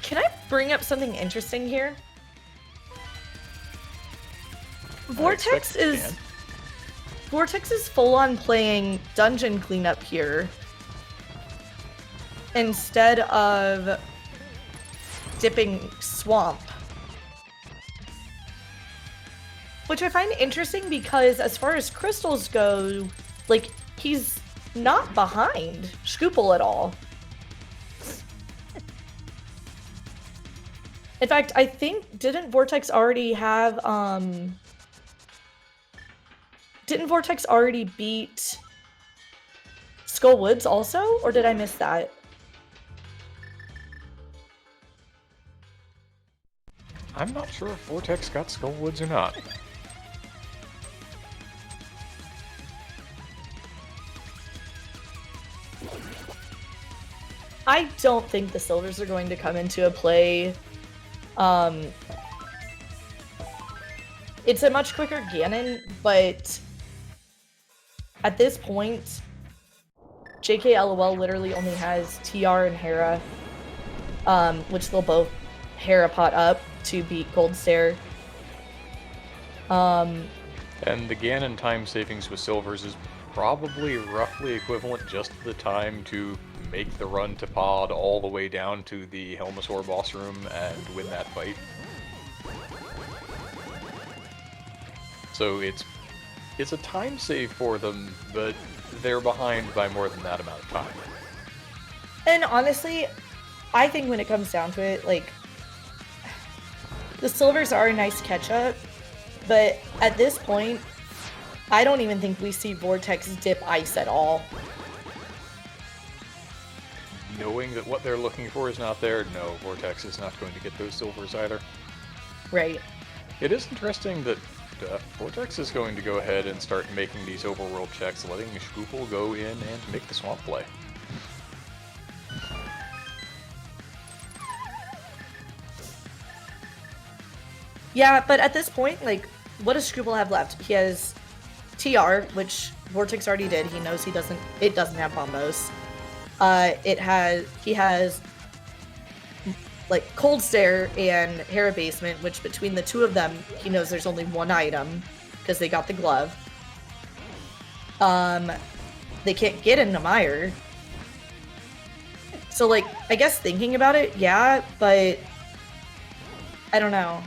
can I bring up something interesting here? Vortex is full on playing dungeon cleanup here instead of dipping swamp. Which I find interesting because as far as crystals go, like, he's not behind Scoople at all. In fact, I think, didn't Vortex already beat Skull Woods also? Or did I miss that? I'm not sure if Vortex got Skull Woods or not. I don't think the silvers are going to come into a play. It's a much quicker Ganon, but at this point, JKLOL literally only has TR and Hera, which they'll both Hera pot up to beat Gold Stare. And the Ganon time savings with silvers is probably roughly equivalent just to the time to make the run to Pod all the way down to the Helmasaur boss room and win that fight. So it's a time save for them, but they're behind by more than that amount of time. And honestly, I think when it comes down to it, like, the silvers are a nice catch-up, but at this point, I don't even think we see Vortex dip ice at all. Knowing that what they're looking for is not there, no, Vortex is not going to get those silvers either. Right. It is interesting that Vortex is going to go ahead and start making these overworld checks, letting Scoople go in and make the swamp play. Yeah, but at this point, like, what does Scoople have left? He has TR, which Vortex already did. He knows it doesn't have bombos. He has like Cold Stare and Hera Basement, which between the two of them, he knows there's only one item because they got the glove. They can't get into Mire. So, like, I guess thinking about it, yeah, but I don't know.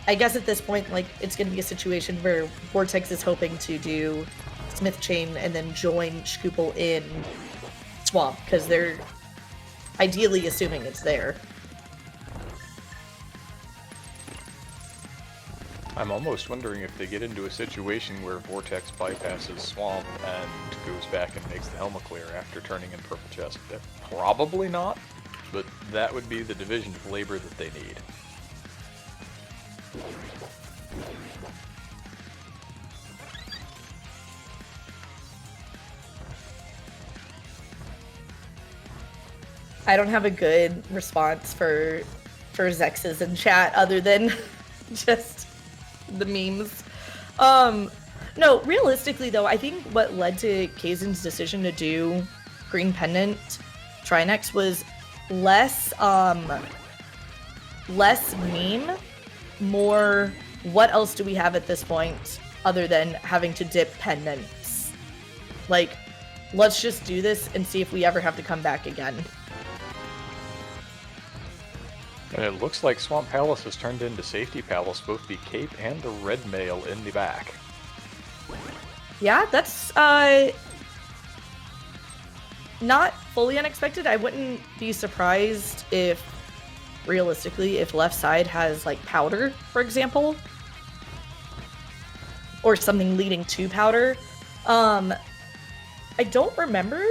I guess at this point, like, it's going to be a situation where Vortex is hoping to do Smith Chain and then join Scoople in Swamp, because they're ideally assuming it's there. I'm almost wondering if they get into a situation where Vortex bypasses Swamp and goes back and makes the Helma clear after turning in Purple Chest. Probably not, but that would be the division of labor that they need. I don't have a good response for Zexes in chat other than just the memes. No, realistically though, I think what led to Kaizen's decision to do Green Pendant Trinex was less meme, more what else do we have at this point other than having to dip pendants? Like, let's just do this and see if we ever have to come back again. And it looks like Swamp Palace has turned into Safety Palace, both the cape and the red mail in the back. Yeah, that's not fully unexpected. I wouldn't be surprised if, realistically, if left side has like powder, for example, or something leading to powder. I don't remember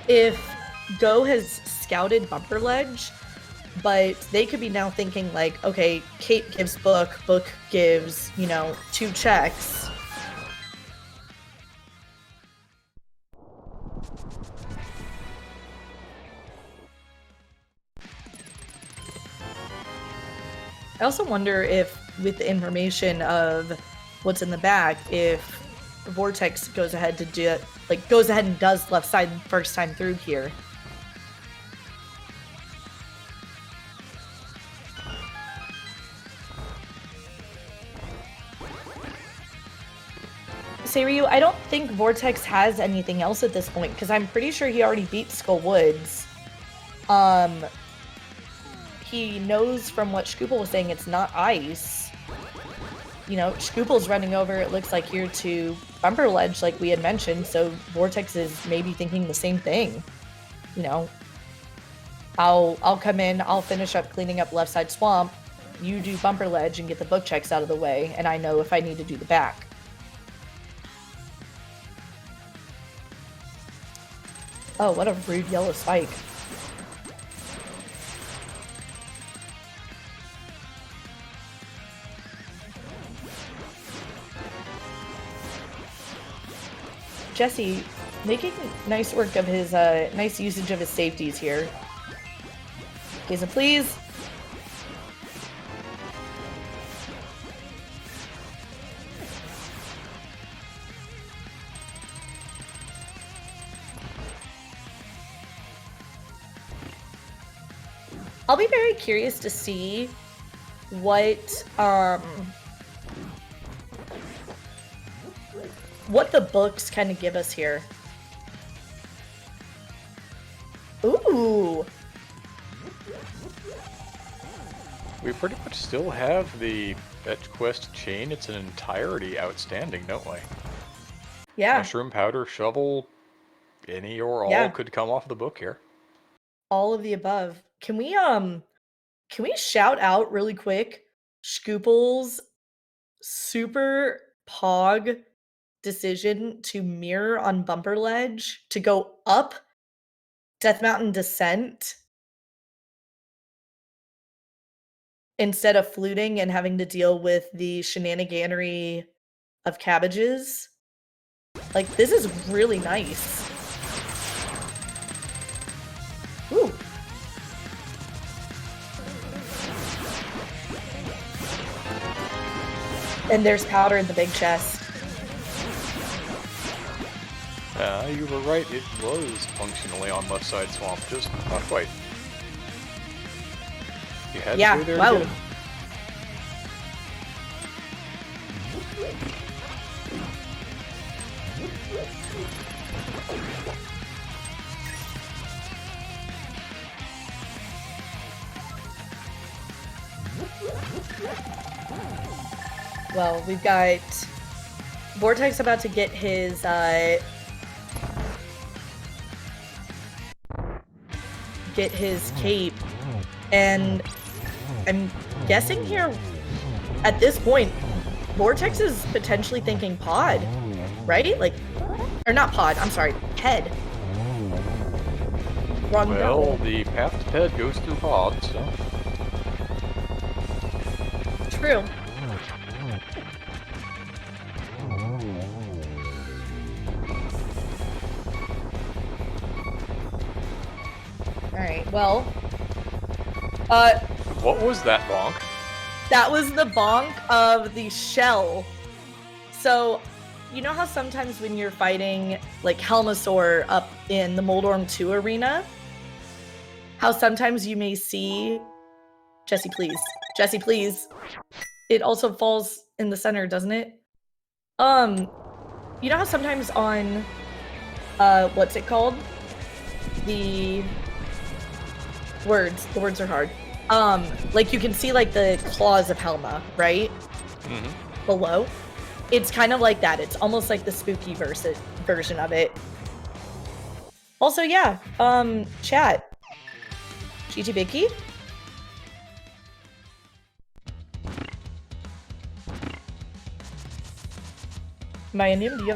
if Go has scouted Bumper Ledge, but they could be now thinking like, okay, Cape gives Book, Book gives, you know, 2 checks. I also wonder if, with the information of what's in the bag, if Vortex goes ahead to do it, like goes ahead and does left side first time through here. Seiryu, I don't think Vortex has anything else at this point, because I'm pretty sure he already beat Skull Woods. He knows from what Scoople was saying it's not ice. You know, Scoople's running over, it looks like, here to Bumper Ledge, like we had mentioned, so Vortex is maybe thinking the same thing. You know, I'll come in, I'll finish up cleaning up left side swamp, you do Bumper Ledge and get the book checks out of the way, and I know if I need to do the back. Oh, what a rude yellow spike. Jesse making nice work of his, nice usage of his safeties here. Okay, so please. I'll be very curious to see what the books kind of give us here. Ooh. We pretty much still have the fetch quest chain. It's an entirety outstanding, don't we? Yeah. Mushroom, powder, shovel, any or all could come off the book here. All of the above. Can we shout out really quick Scoople's super pog decision to mirror on Bumper Ledge to go up Death Mountain Descent instead of fluting and having to deal with the shenaniganery of cabbages. Like, this is really nice. Ooh. And there's powder in the big chest. You were right, it was functionally on left side swamp, just not quite. You had to go there to get it. Well, we've got Vortex about to get his cape, and I'm guessing here at this point Vortex is potentially thinking pod, right? Like, or not pod, I'm sorry, head. Wrong well, the path to head goes through pod, so. True. Alright, well. What was that bonk? That was the bonk of the shell. So, you know how sometimes when you're fighting, like, Helmasaur up in the Moldorm 2 arena, how sometimes you may see... Jesse, please. Jesse, please. It also falls in the center, doesn't it? You know how sometimes on... what's it called? The words are hard. Like, you can see, like, the claws of Helma, right? Mm-hmm. Below. It's kind of like that. It's almost like the spooky version of it. Also, yeah, chat. GT Big Key? My Indian, do you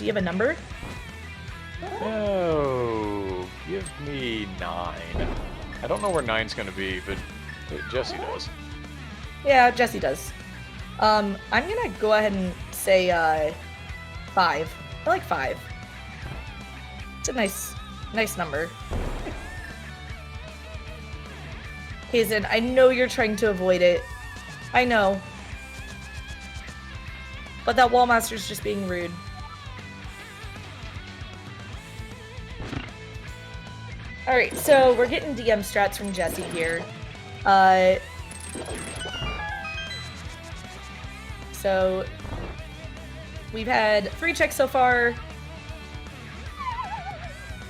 have a number? Oh, give me 9. I don't know where 9's gonna be, but Jesse does. Yeah, Jesse does. I'm gonna go ahead and say 5. I like 5. It's a nice number. Hazen, I know you're trying to avoid it. I know. But that Wallmaster's just being rude. Alright, so we're getting DM strats from Jesse here. So we've had 3 checks so far.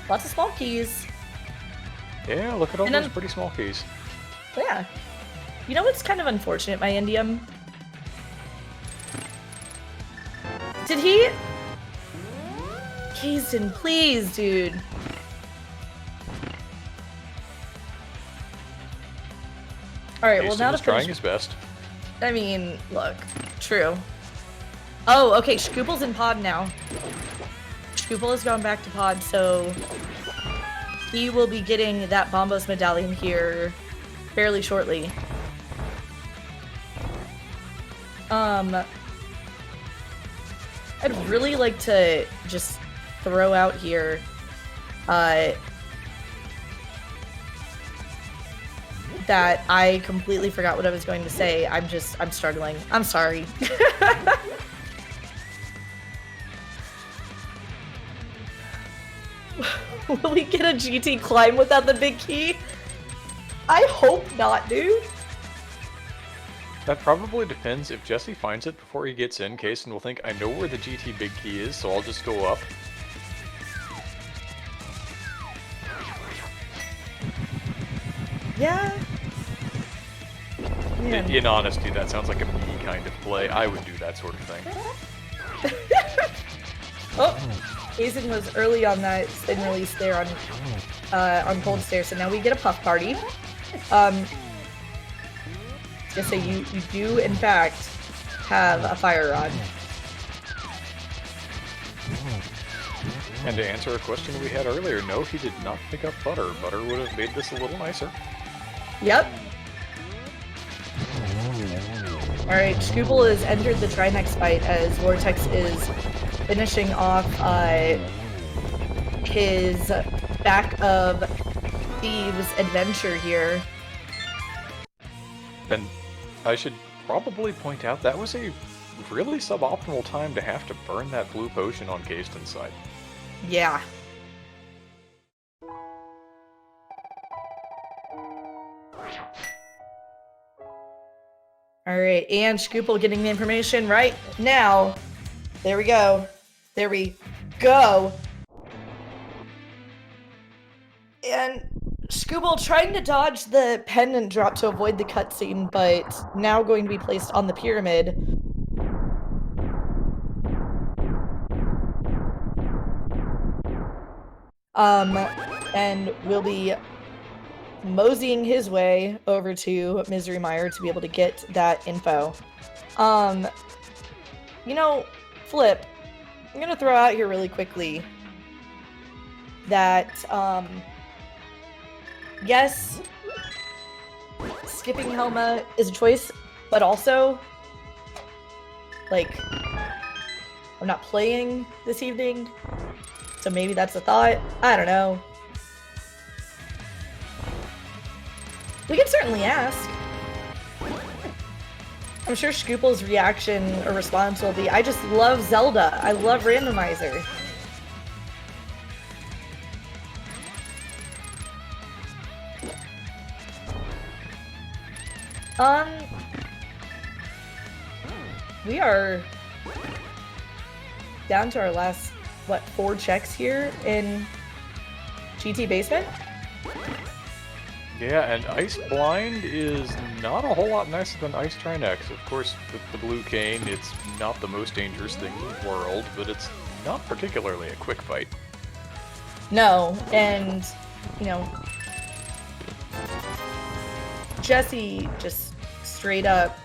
Lots of small keys. Yeah, look at all those pretty small keys. Yeah. You know what's kind of unfortunate, my Indium? Did he? Kazen, please, dude. Alright, well now to trying his best. I mean, look. True. Oh, okay, Shkoople's in pod now. Shkoople has gone back to pod, so he will be getting that Bombos medallion here fairly shortly. I'd really like to just throw out here that I completely forgot what I was going to say. I'm struggling. I'm sorry. Will we get a GT climb without the big key? I hope not, dude. That probably depends. If Jesse finds it before he gets in, Kason will think, I know where the GT big key is, so I'll just go up. Yeah. In honesty, that sounds like a me kind of play. I would do that sort of thing. Oh, Kason was early on that spin release there on Cold Stare, so now we get a puff party. Just say you do in fact have a fire rod. And to answer a question we had earlier, no, he did not pick up butter. Butter would have made this a little nicer. Yep. Alright, Shkoople has entered the Trinex fight as Vortex is finishing off his Back of Thieves adventure here. And I should probably point out that was a really suboptimal time to have to burn that blue potion on Kasten's side. Yeah. Alright, and Shkoople getting the information right now. There we go. There we go. And Shkoople trying to dodge the pendant drop to avoid the cutscene, but now going to be placed on the pyramid. And will be moseying his way over to Misery Mire to be able to get that info. You know, Flip, I'm gonna throw out here really quickly that, yes, skipping Helma is a choice, but also, like, I'm not playing this evening, so maybe that's a thought. I don't know. We can certainly ask. I'm sure Shkoople's reaction or response will be, I just love Zelda. I love Randomizer. We are down to our last, what, 4 checks here in GT Basement? Yeah, and Ice Blind is not a whole lot nicer than Ice Trinex. Of course, with the blue cane, it's not the most dangerous thing in the world, but it's not particularly a quick fight. No, and, you know, Jesse just straight up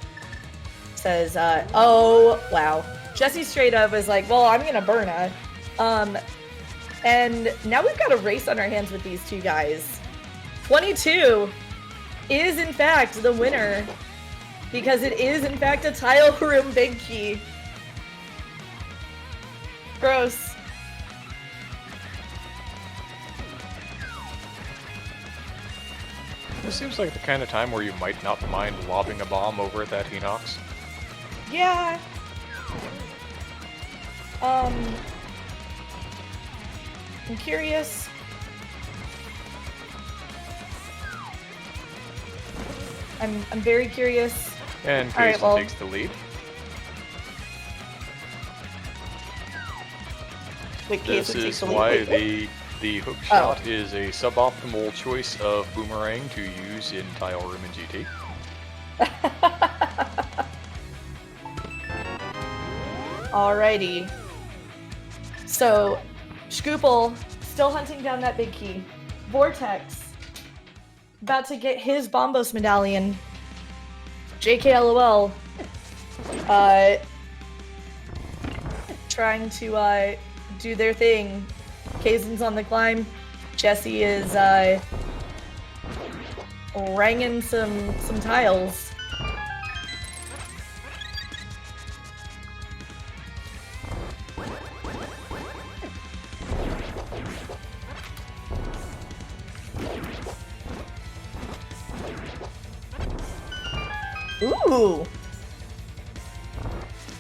says, oh, wow. Jesse straight up is like, well, I'm going to burn her. And now we've got a race on our hands with these two guys. 22 is, in fact, the winner because it is, in fact, a tile room big key. Gross. This seems like the kind of time where you might not mind lobbing a bomb over at that Hinox. Yeah. I'm curious. I'm very curious. And Kaysen right, well, takes the lead. Wait, This Kaysen takes is the lead. why Wait, the hook shot is a suboptimal choice of boomerang to use in tile room and GT. Alrighty. So, Scoople still hunting down that big key. Vortex about to get his Bombos medallion. JKLOL trying to do their thing. Kaysen's on the climb. Jesse is ranging some tiles. Ooh.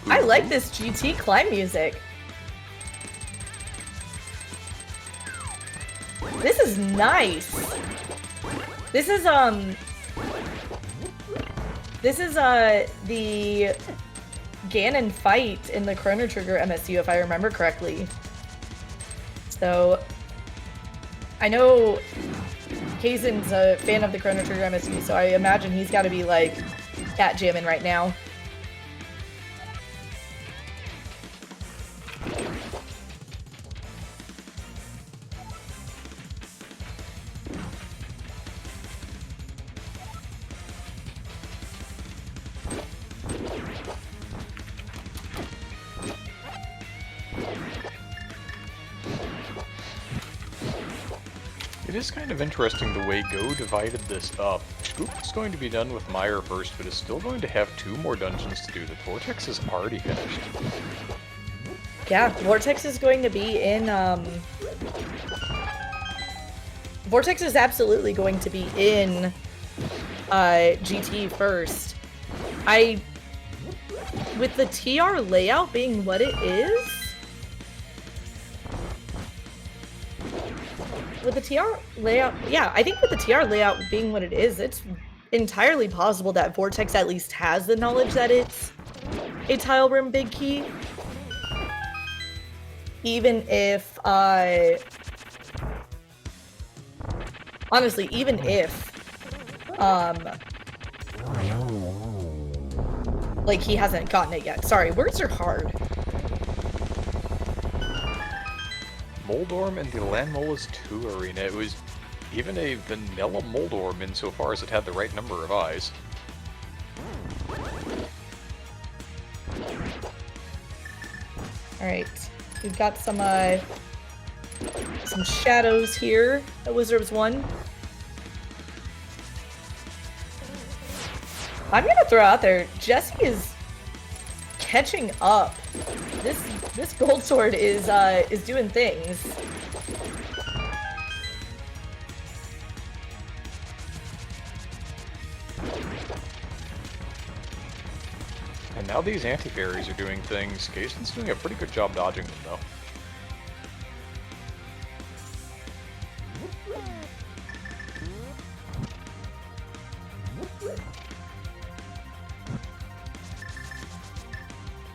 I like this GT climb music. This is nice. This is the Ganon fight in the Chrono Trigger MSU, if I remember correctly. So I know Kaysen's a fan of the Chrono Trigger MSU, so I imagine he's got to be like cat jamming right now. It is kind of interesting the way Go divided this up. Scoop is going to be done with Meyer first, but is still going to have 2 more dungeons to do that Vortex is already finished. Yeah, Vortex is going to be in, Vortex is absolutely going to be in, GT first. With the TR layout being what it is, with the TR layout, yeah, I think with the TR layout being what it is, it's entirely possible that Vortex at least has the knowledge that it's a tile room big key. Even if, honestly, even if, like, he hasn't gotten it yet. Sorry, words are hard. Moldorm and the Landmola's 2 arena. It was even a vanilla Moldorm insofar as it had the right number of eyes. Alright, we've got some shadows here at Wizards 1. I'm gonna throw out there, Jesse is catching up. This gold sword is doing things. And now these anti-fairies are doing things. Kaysen's doing a pretty good job dodging them, though.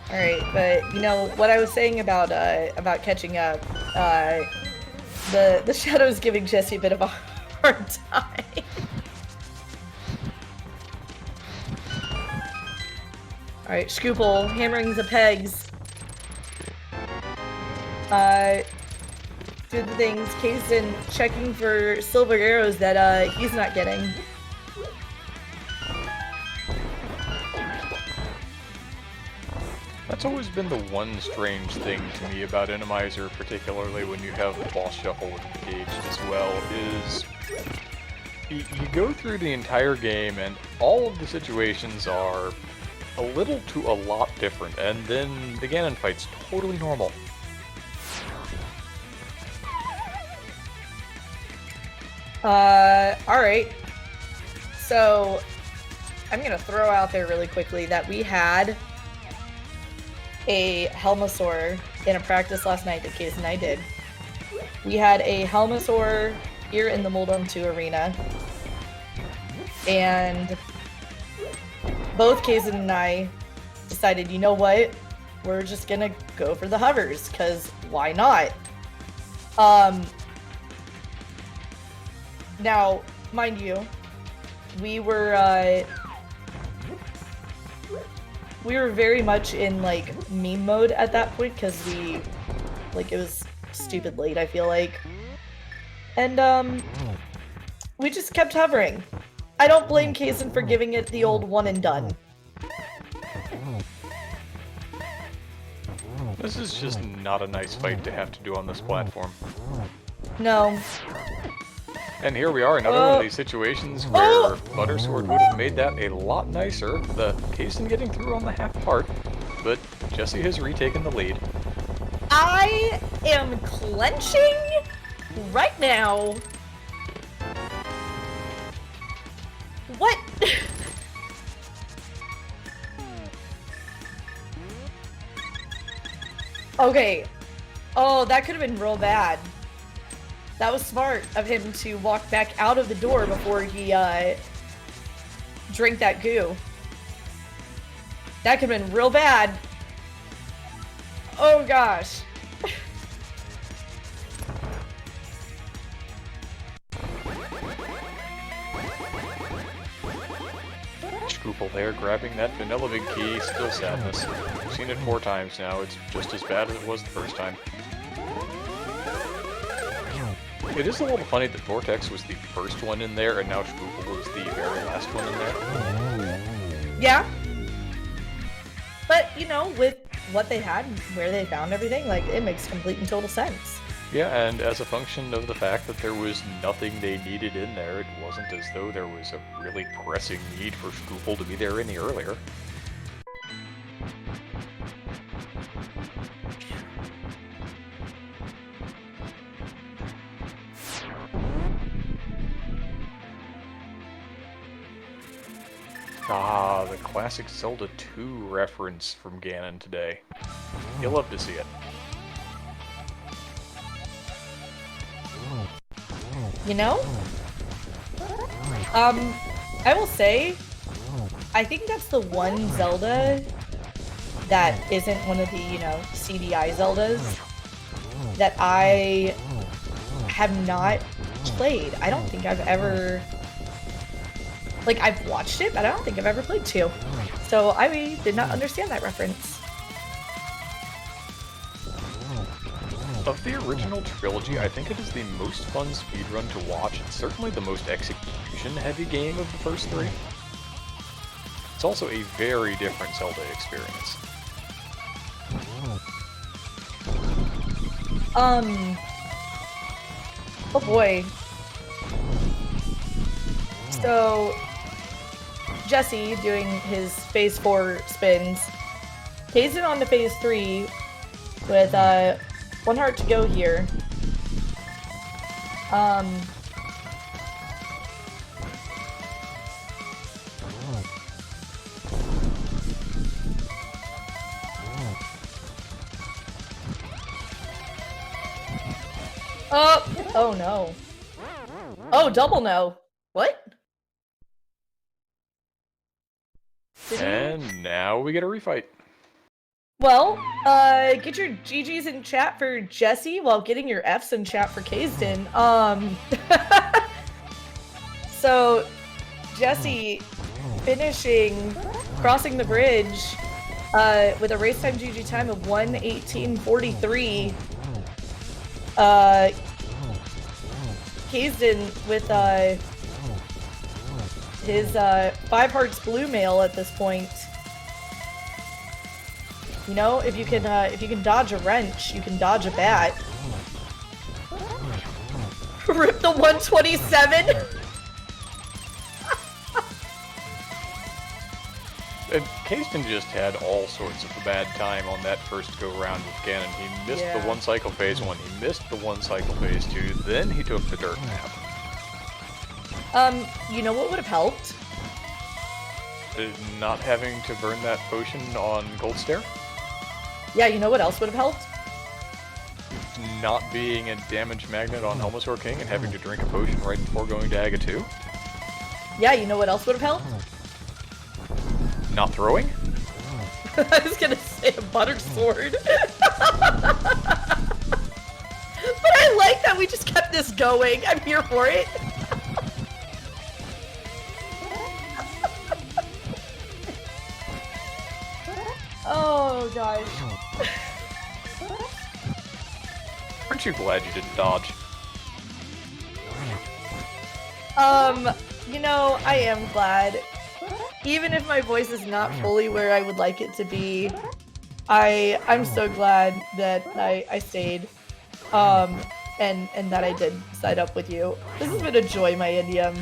Alright, but you know what I was saying about catching up, the shadow's giving Jesse a bit of a hard time. Alright, Scoople hammering the pegs. do the things. Kazin checking for silver arrows that he's not getting. That's always been the one strange thing to me about Randomizer, particularly when you have the boss shuffle engaged as well, is you go through the entire game and all of the situations are a little to a lot different, and then the Ganon fight's totally normal. Alright. So, I'm gonna throw out there really quickly that we had a Helmasaur in a practice last night that Case and I did. We had a Helmasaur here in the Moldom 2 arena, and both Kazin and I decided, you know what, we're just gonna go for the hovers, because why not? Now, mind you, we were very much in, like, meme mode at that point, because it was stupid late, I feel like. And, we just kept hovering. I don't blame Kazin for giving it the old one and done. This is just not a nice fight to have to do on this platform. No. And here we are, another one of these situations where Buttersword would have made that a lot nicer. The Kazin getting through on the half part, but Jesse has retaken the lead. I am clenching right now. What? Okay. Oh, that could have been real bad. That was smart of him to walk back out of the door before he drank that goo. That could have been real bad. Oh gosh. Scruple there, grabbing that vanilla big key, still sadness. I've seen it 4 times now, it's just as bad as it was the first time. It is a little funny that Vortex was the first one in there, and now Scruple was the very last one in there. Yeah. But, you know, with what they had and where they found everything, like, it makes complete and total sense. Yeah, and as a function of the fact that there was nothing they needed in there, it wasn't as though there was a really pressing need for Scruple to be there any earlier. Ah, the classic Zelda 2 reference from Ganon today. You'll love to see it. You know? I will say, I think that's the one Zelda that isn't one of the, you know, CDI Zeldas that I have not played. I don't think I've ever... Like, I've watched it, but I don't think I've ever played 2. So I did not understand that reference. Of the original trilogy, I think it is the most fun speedrun to watch. It's certainly the most execution-heavy game of the first 3. It's also a very different Zelda experience. Oh boy. So, Jesse doing his phase 4 spins. Kazin on to phase 3 with 1 heart to go here. Oh no. Oh, double no. What? And now we get a refight. Well, get your GGs in chat for Jesse while getting your Fs in chat for Kazin. So, Jesse finishing, crossing the bridge with a race time GG time of 1:18:43. Kazen with his 5 hearts blue mail at this point. You know, if you can dodge a wrench, you can dodge a bat. Rip the 127. And Kasten just had all sorts of a bad time on that first go-round with Ganon. He missed the 1 cycle phase 1, he missed the 1 cycle phase 2, then he took the dirt nap. You know what would have helped? Not having to burn that potion on Gold Stair? Yeah, you know what else would have helped? Not being a damage magnet on Helmasaur King and having to drink a potion right before going to Aga 2? Yeah, you know what else would have helped? Not throwing? I was gonna say a butter sword. But I like that we just kept this going. I'm here for it. Oh gosh. Aren't you glad you didn't dodge? You know, I am glad. Even if my voice is not fully where I would like it to be, I'm so glad that I stayed. And that I did side up with you. This has been a joy, my Indium.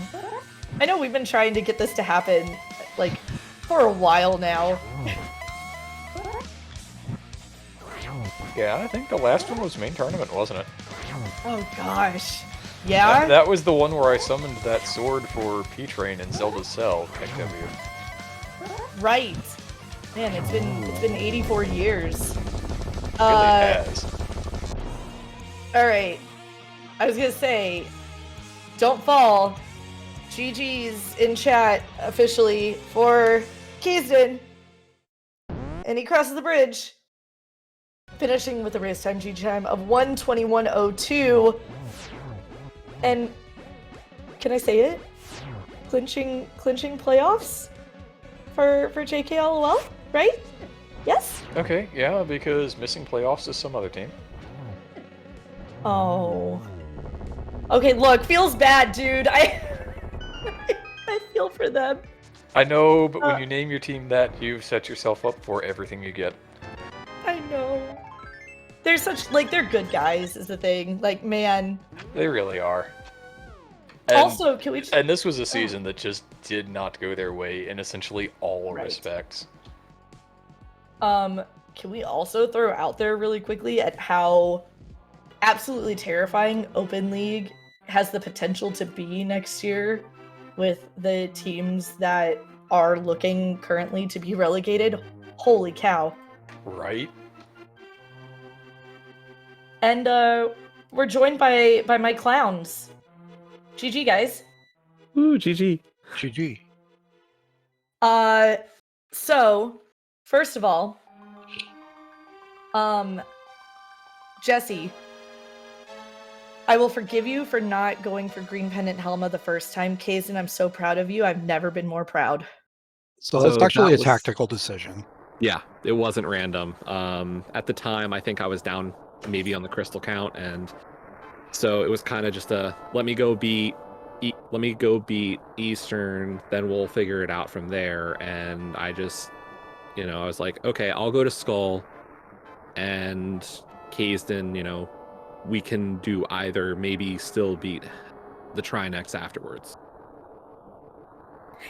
I know we've been trying to get this to happen, like, for a while now. Yeah, I think the last one was main tournament, wasn't it? Oh gosh. Yeah? That was the one where I summoned that sword for P-Train and Zelda's Cell, XW. Right. Man, it's been 84 years. It really has. Alright. I was gonna say, don't fall. GG's in chat officially for Keysden. And he crosses the bridge. Finishing with a race time GG time of 1:21:02. And can I say it? Clinching playoffs for JKLOL, right? Yes? Okay, yeah, because missing playoffs is some other team. Oh. Okay, look, feels bad, dude. I feel for them. I know, but when you name your team that, you've set yourself up for everything you get. I know. They're such, like, they're good guys is the thing. Like, man. They really are. And, also, can we just... And this was a season that just did not go their way in essentially all respects. Can we also throw out there really quickly at how absolutely terrifying Open League has the potential to be next year with the teams that are looking currently to be relegated? Holy cow. Right? And we're joined by my clowns. GG, guys. Ooh, GG. GG. So, first of all, Jesse, I will forgive you for not going for Green Pendant Helma the first time. Kazan, I'm so proud of you. I've never been more proud. So that's actually that a tactical decision. Yeah, it wasn't random. At the time, I think I was down maybe on the crystal count, and so it was kind of just a let me go beat Eastern, then we'll figure it out from there. And I just, I was like, okay, I'll go to Skull, and Kaysden, we can do either, maybe still beat the Trinex afterwards.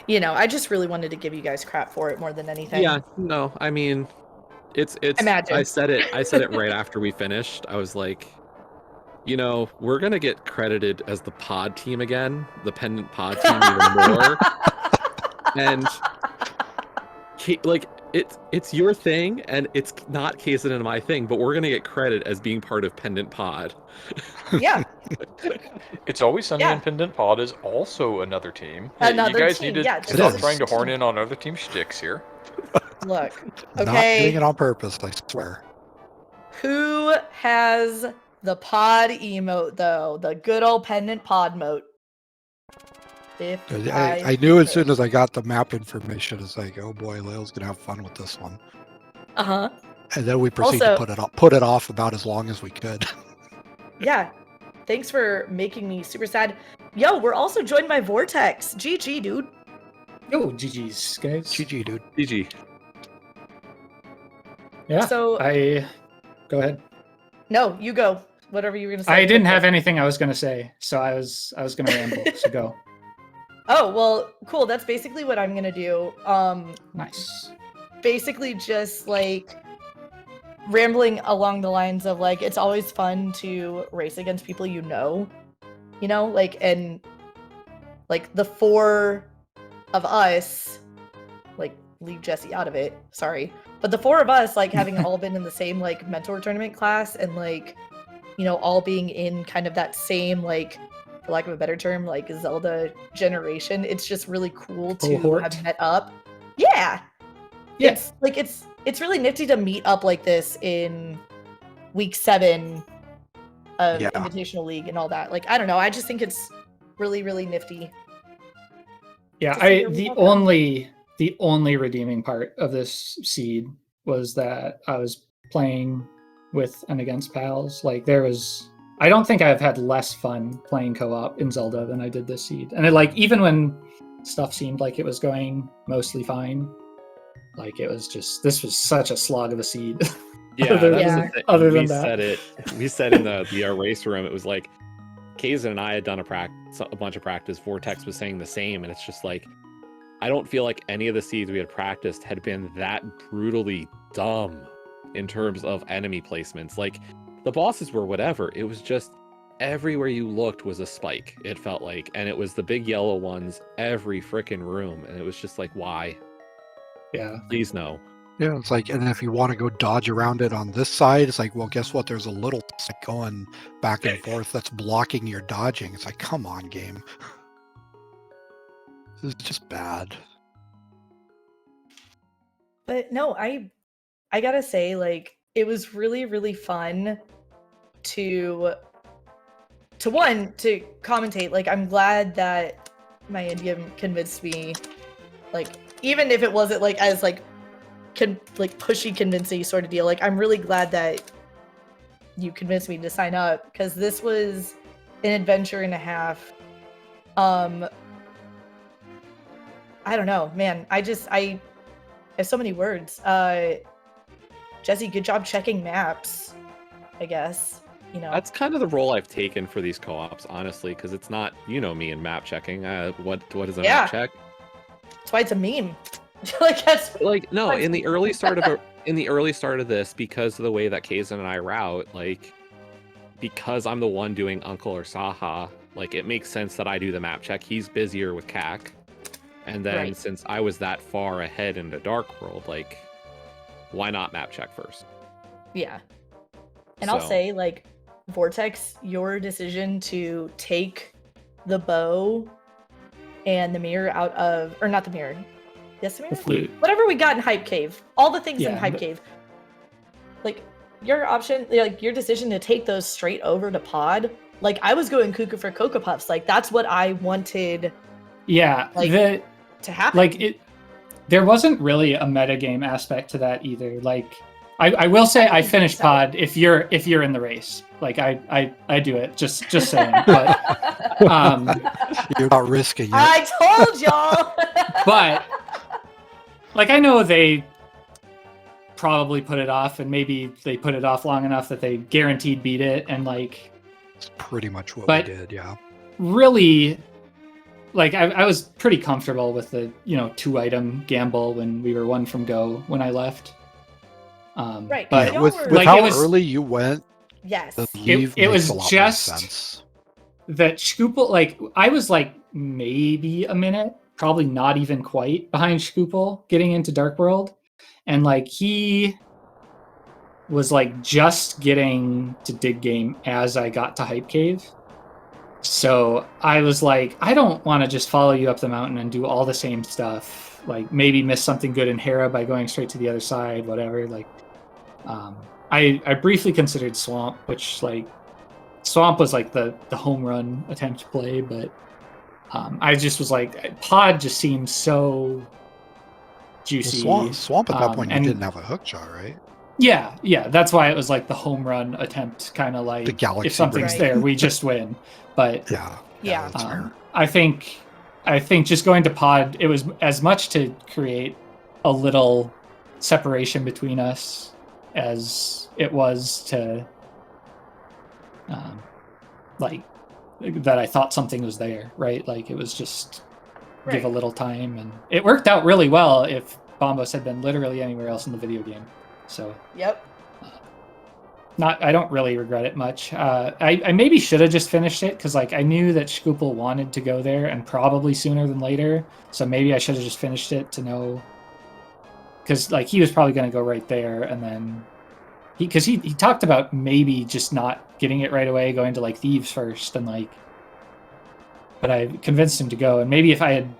I just really wanted to give you guys crap for it more than anything. Yeah, no, I mean, it's. Imagine. I said it right after we finished. I was like, we're gonna get credited as the pod team again, the pendant pod team even more, and it's your thing, and it's not Kaysen and my thing, but we're gonna get credit as being part of Pendant Pod. Yeah. It's Always Sunny and Pendant Pod is also another team. Another you guys team, need to yeah, stop trying to horn in on other team shticks here. Look, Not okay. doing it on purpose, I swear. Who has the pod emote, though? The good old Pendant Pod mote. I knew as soon as I got the map information, it's like, oh boy, Lail's gonna have fun with this one. Uh-huh. And then we proceeded to put it off about as long as we could. Yeah. Thanks for making me super sad. Yo, we're also joined by Vortex. GG, dude. Yo, GG's, guys. GG, dude. GG. Yeah. So- Go ahead. No, you go. Whatever you were gonna say. I didn't have anything I was gonna say, so I was gonna ramble. So go. Oh, well, cool. That's basically what I'm gonna do. Nice. Basically just like rambling along the lines of like it's always fun to race against people you know, like, and like the four of us, like, leave Jesse out of it, sorry, but the four of us, like, having all been in the same like mentor tournament class and like, all being in kind of that same, like, for lack of a better term, like Zelda generation, it's just really cool to Cohort. have met up. Yeah. It's like it's really nifty to meet up like this in week 7 of Yeah. Invitational League and all that. Like, I don't know, I just think it's really, really nifty. Yeah, to see where we all go. the only redeeming part of this seed was that I was playing with and against pals. Like, I don't think I've had less fun playing co-op in Zelda than I did this seed. And even when stuff seemed like it was going mostly fine, like, this was such a slog of a seed. Yeah, Other that was than- the thing. other we than that. said it. We said in the race room, it was like Kaizen and I had done a bunch of practice. Vortex was saying the same, and it's just like, I don't feel like any of the seeds we had practiced had been that brutally dumb in terms of enemy placements. Like, the bosses were whatever. It was just everywhere you looked was a spike, it felt like, and it was the big yellow ones every freaking room, and it was just like, why? Yeah. Please no. Yeah, it's like, and if you want to go dodge around it on this side, it's like, well, guess what? There's a little stick going back and forth that's blocking your dodging. It's like, come on, game. This is just bad. But no, I gotta say, like, it was really, really fun to commentate. Like, I'm glad that my Indian convinced me, like, even if it wasn't like as like pushy convincing sort of deal, like, I'm really glad that you convinced me to sign up, because this was an adventure and a half. I don't know, man. I have so many words. Jesse, good job checking maps, I guess. That's kind of the role I've taken for these co-ops, honestly, because it's not, me and map checking. What is a map check? That's why it's a meme. Like, that's Like, no, in the early start of this, because of the way that Kaizen and I route, like, because I'm the one doing Uncle or Saha, like, it makes sense that I do the map check. He's busier with CAC. And then Right. since I was that far ahead in the Dark World, like, why not map check first? Yeah. And I'll So- say, like, Vortex, your decision to take the bow and the mirror out of, or not the mirror. Yes, the mirror? The flute. Whatever we got in Hype Cave. All the things in Yeah, Hype but- Cave. Like, your option, like, your decision to take those straight over to Pod. Like, I was going cuckoo for Cocoa Puffs. Like, that's what I wanted Yeah. Like- to happen. Like, there wasn't really a metagame aspect to that either. Like, I will say I finished so. Pod if you're in the race. Like, I do it. Just saying. But You're not risking it. I told y'all. But, like, I know they probably put it off, and maybe they put it off long enough that they guaranteed beat it, and like, It's pretty much what But- we did, yeah. really, like, I was pretty comfortable with the 2-item gamble when we were 1 from go when I left. Right, But y'all With were- like, how it was- early you went, Yes. the leave it makes was a lot more just- sense. that Scoopel, like, I was like maybe a minute, probably not even quite behind Scoopel getting into Dark World, and like he was like just getting to Dig Game as I got to Hype Cave. So I was like, I don't want to just follow you up the mountain and do all the same stuff. Like, maybe miss something good in Hera by going straight to the other side, whatever. Like, I briefly considered Swamp, which, like, Swamp was like the home run attempt play, but I just was like, Pod just seems so The juicy. swamp at that point, you and- didn't have a hook shot, right? Yeah. That's why it was like the home run attempt, kind of like The galaxy if something's brain. there, we just win. But Yeah. Yeah. That's fair. I think just going to pod, it was as much to create a little separation between us as it was to like that I thought something was there, right? Like it was just give a Right. little time, and it worked out really well if Bombos had been literally anywhere else in the video game. So Yep. I don't really regret it much. I maybe should have just finished it because like I knew that Scoopel wanted to go there and probably sooner than later. So maybe I should have just finished it to know, because like he was probably going to go right there, and then he talked about maybe just not getting it right away, going to like Thieves first, and like, but I convinced him to go, and maybe if I had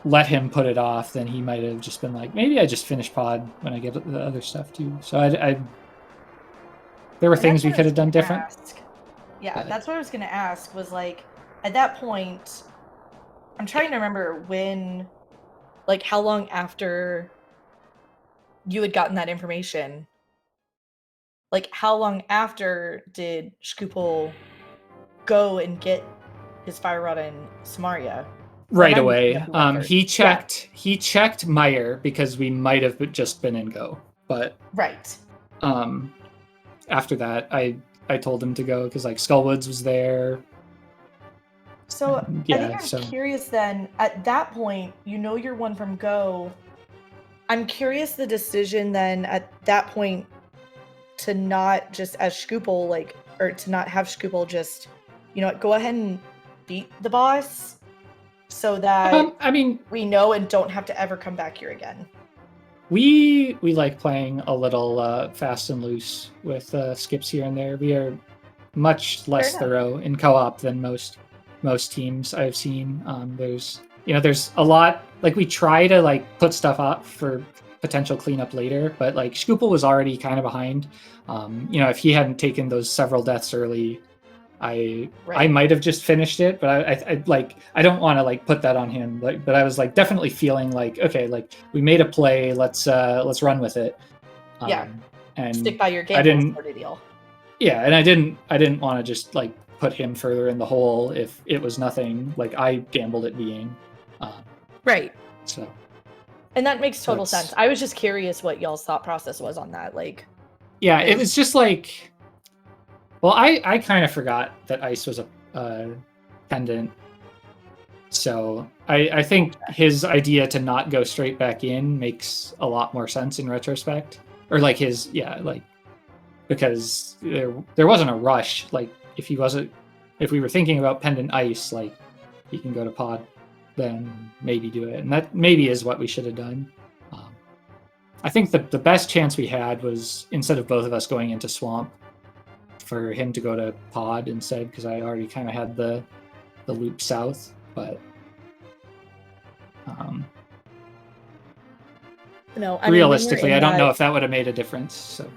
let him put it off, then he might have just been like, maybe I just finish pod when I get the other stuff too. So I there were And things that's we what I could was have done gonna different. ask. Yeah, but- that's what I was going to ask was like, at that point, I'm trying to remember when, like, how long after you had gotten that information? Like, how long after did Scoopel go and get his fire rod in Samaria? Right I'm away. mixing up the record. He checked Meyer because we might have just been in go, but Right. after that I told him to go because like Skullwoods was there. So Yeah, I think I'm so- curious then, at that point, you know you're one from go. I'm curious the decision then at that point to not just as Scoopel, like, or to not have Scoopel just, you know, go ahead and beat the boss so that I mean, we know and don't have to ever come back here again. we like playing a little fast and loose with skips here and there. We are much less enough. thorough in co-op than most teams I've seen. There's a lot, like we try to like put stuff up for potential cleanup later, but like Scoopel was already kind of behind. If he hadn't taken those several deaths early, I might have just finished it, but I don't want to like put that on him. Like, but I was like definitely feeling like, okay, like we made a play, let's run with it. Yeah. And Stick by your game. I didn't- sort of deal. yeah, and I didn't want to just like put him further in the hole if it was nothing like I gambled it being. Right. So And that makes total That's- sense. I was just curious what y'all's thought process was on that. Like, yeah, it was just like, well, I kind of forgot that ice was a pendant. So I think his idea to not go straight back in makes a lot more sense in retrospect. Or like because there wasn't a rush. Like if we were thinking about pendant ice, like he can go to pod, then maybe do it. And that maybe is what we should have done. I think the best chance we had was instead of both of us going into swamp, for him to go to pod instead, because I already kind of had the loop south. But no, I realistically, I mean, don't know if that would have made a difference. So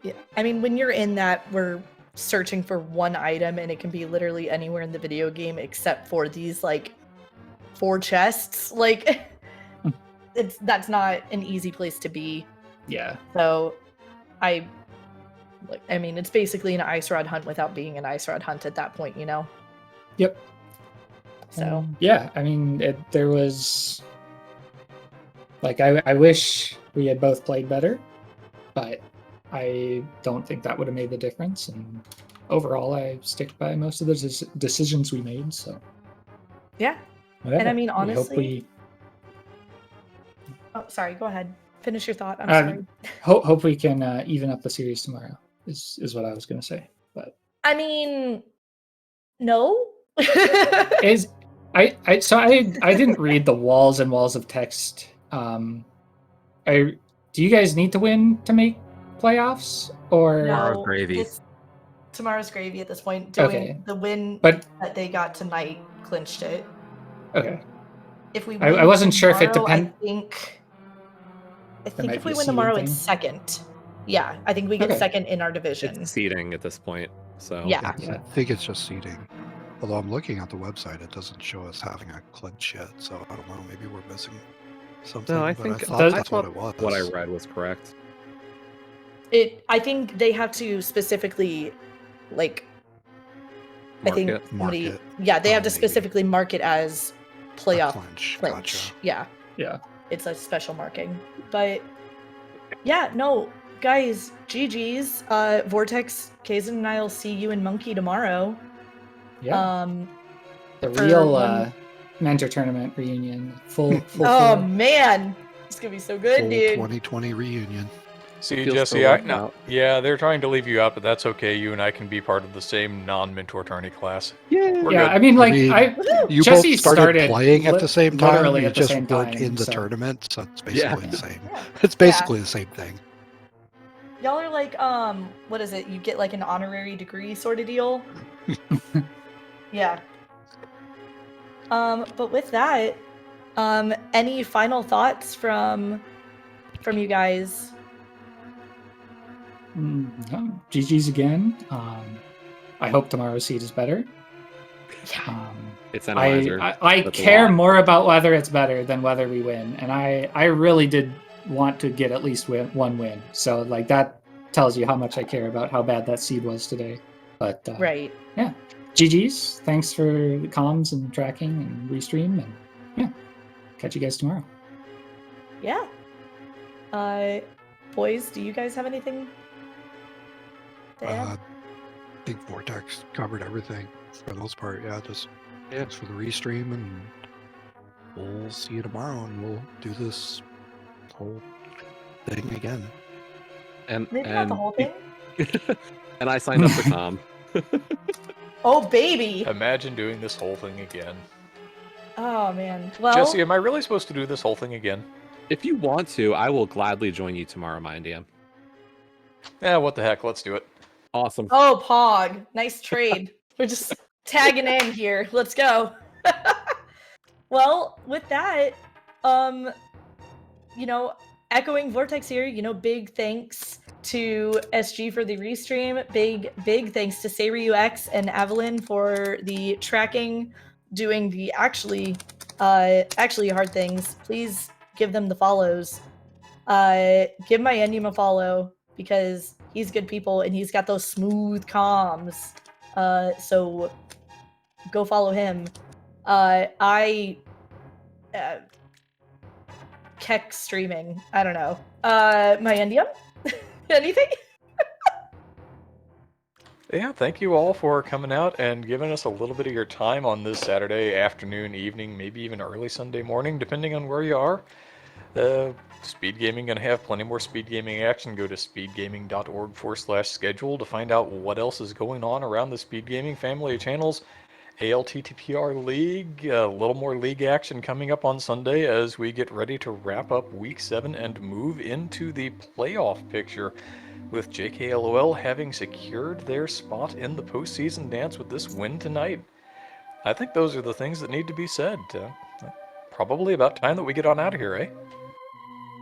Yeah, I mean, when you're in that, we're searching for one item, and it can be literally anywhere in the video game except for these like 4 chests. Like, that's not an easy place to be. yeah, So, I mean, it's basically an ice rod hunt without being an ice rod hunt at that point, you know. yep. So Yeah, I mean, there was like I wish we had both played better, but I don't think that would have made the difference. And overall, I stick by most of the decisions we made. So yeah. whatever. And I mean, We hope honestly, oh, sorry, go ahead. Finish your thought. I'm Um, sorry. hope we can even up the series tomorrow. Is what I was going to say. But I mean, no. is I didn't read the walls and walls of text. Do you guys need to win to make playoffs or Tomorrow's gravy. Tomorrow's gravy at this point. Doing Okay. the win But that they got tonight clinched it. okay, If we I win wasn't sure if it tomorrow, depend- I think might if be we a win tomorrow, seeding it's thing. second. Yeah, I think we get Okay. second in our division. It's seeding at this point. So Yeah. Yeah. I think it's just seating. Although I'm looking at the website, it doesn't show us having a clinch yet. So I don't know. Maybe we're missing something. No, I but think I thought I that's what it was. what I read was correct. I think they have to specifically, like, I think Market. somebody, Market. yeah, they have to Maybe. specifically mark it as playoff clinch. clinch. Gotcha. Yeah, Yeah. it's a special marking. But yeah, no, guys, GG's. Vortex, Kazin, and I'll see you in Monkey tomorrow. Yeah. The for real one- mentor tournament reunion. Full Oh floor. man, it's gonna be so good, Full dude. 2020 reunion. See, Feels Jesse, so left out. yeah, they're trying to leave you out, but that's okay. You and I can be part of the same non-mentor tourney class. We're Yeah, good. I mean, like, Woohoo! You Jesse both started started playing at the same time. literally You at the just same weren't time, in the so- tournament, so it's basically Yeah. the same. Yeah. It's basically the same thing. Y'all are like, what is it? You get like an honorary degree sort of deal. Yeah. But with that, any final thoughts from you guys? No, GG's again. I hope tomorrow's seed is better. It's Randomizer. I That's a care lot. more about whether it's better than whether we win, and I really did want to get at least one win. So like that tells you how much I care about how bad that seed was today. But Right. yeah, GG's. Thanks for the comms and tracking and restream, and yeah, catch you guys tomorrow. Yeah. Boys, do you guys have anything to add? I think Vortex covered everything for the most part. Yeah, just thanks for the restream, and we'll see you tomorrow, and we'll do this whole thing again. And Maybe not the whole thing. and I signed up for Tom. Oh baby. Imagine doing this whole thing again. Oh man. Well, Jesse, am I really supposed to do this whole thing again? If you want to, I will gladly join you tomorrow, Mind DM. Yeah, what the heck? Let's do it. Awesome. oh Pog, nice trade. We're just tagging in here. Let's go. Well, with that, echoing Vortex here, big thanks to SG for the restream. Big thanks to SayRuX and Evelyn for the tracking, doing the actually hard things. Please give them the follows. Give my Endium a follow because he's good people and he's got those smooth comms. So go follow him. Keck streaming. I don't know. My Endium? Anything? Yeah, thank you all for coming out and giving us a little bit of your time on this Saturday afternoon, evening, maybe even early Sunday morning, depending on where you are. Speed Gaming gonna have plenty more Speed Gaming action. Go to speedgaming.org/schedule to find out what else is going on around the Speed Gaming family of channels. ALTTPR League, a little more league action coming up on Sunday as we get ready to wrap up Week 7 and move into the playoff picture, with JKLOL having secured their spot in the postseason dance with this win tonight. I think those are the things that need to be said. Probably about time that we get on out of here, eh?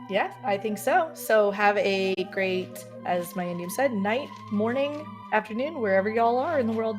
Yeah, I think so. So have a great, as my Endium said, night, morning, afternoon, wherever y'all are in the world.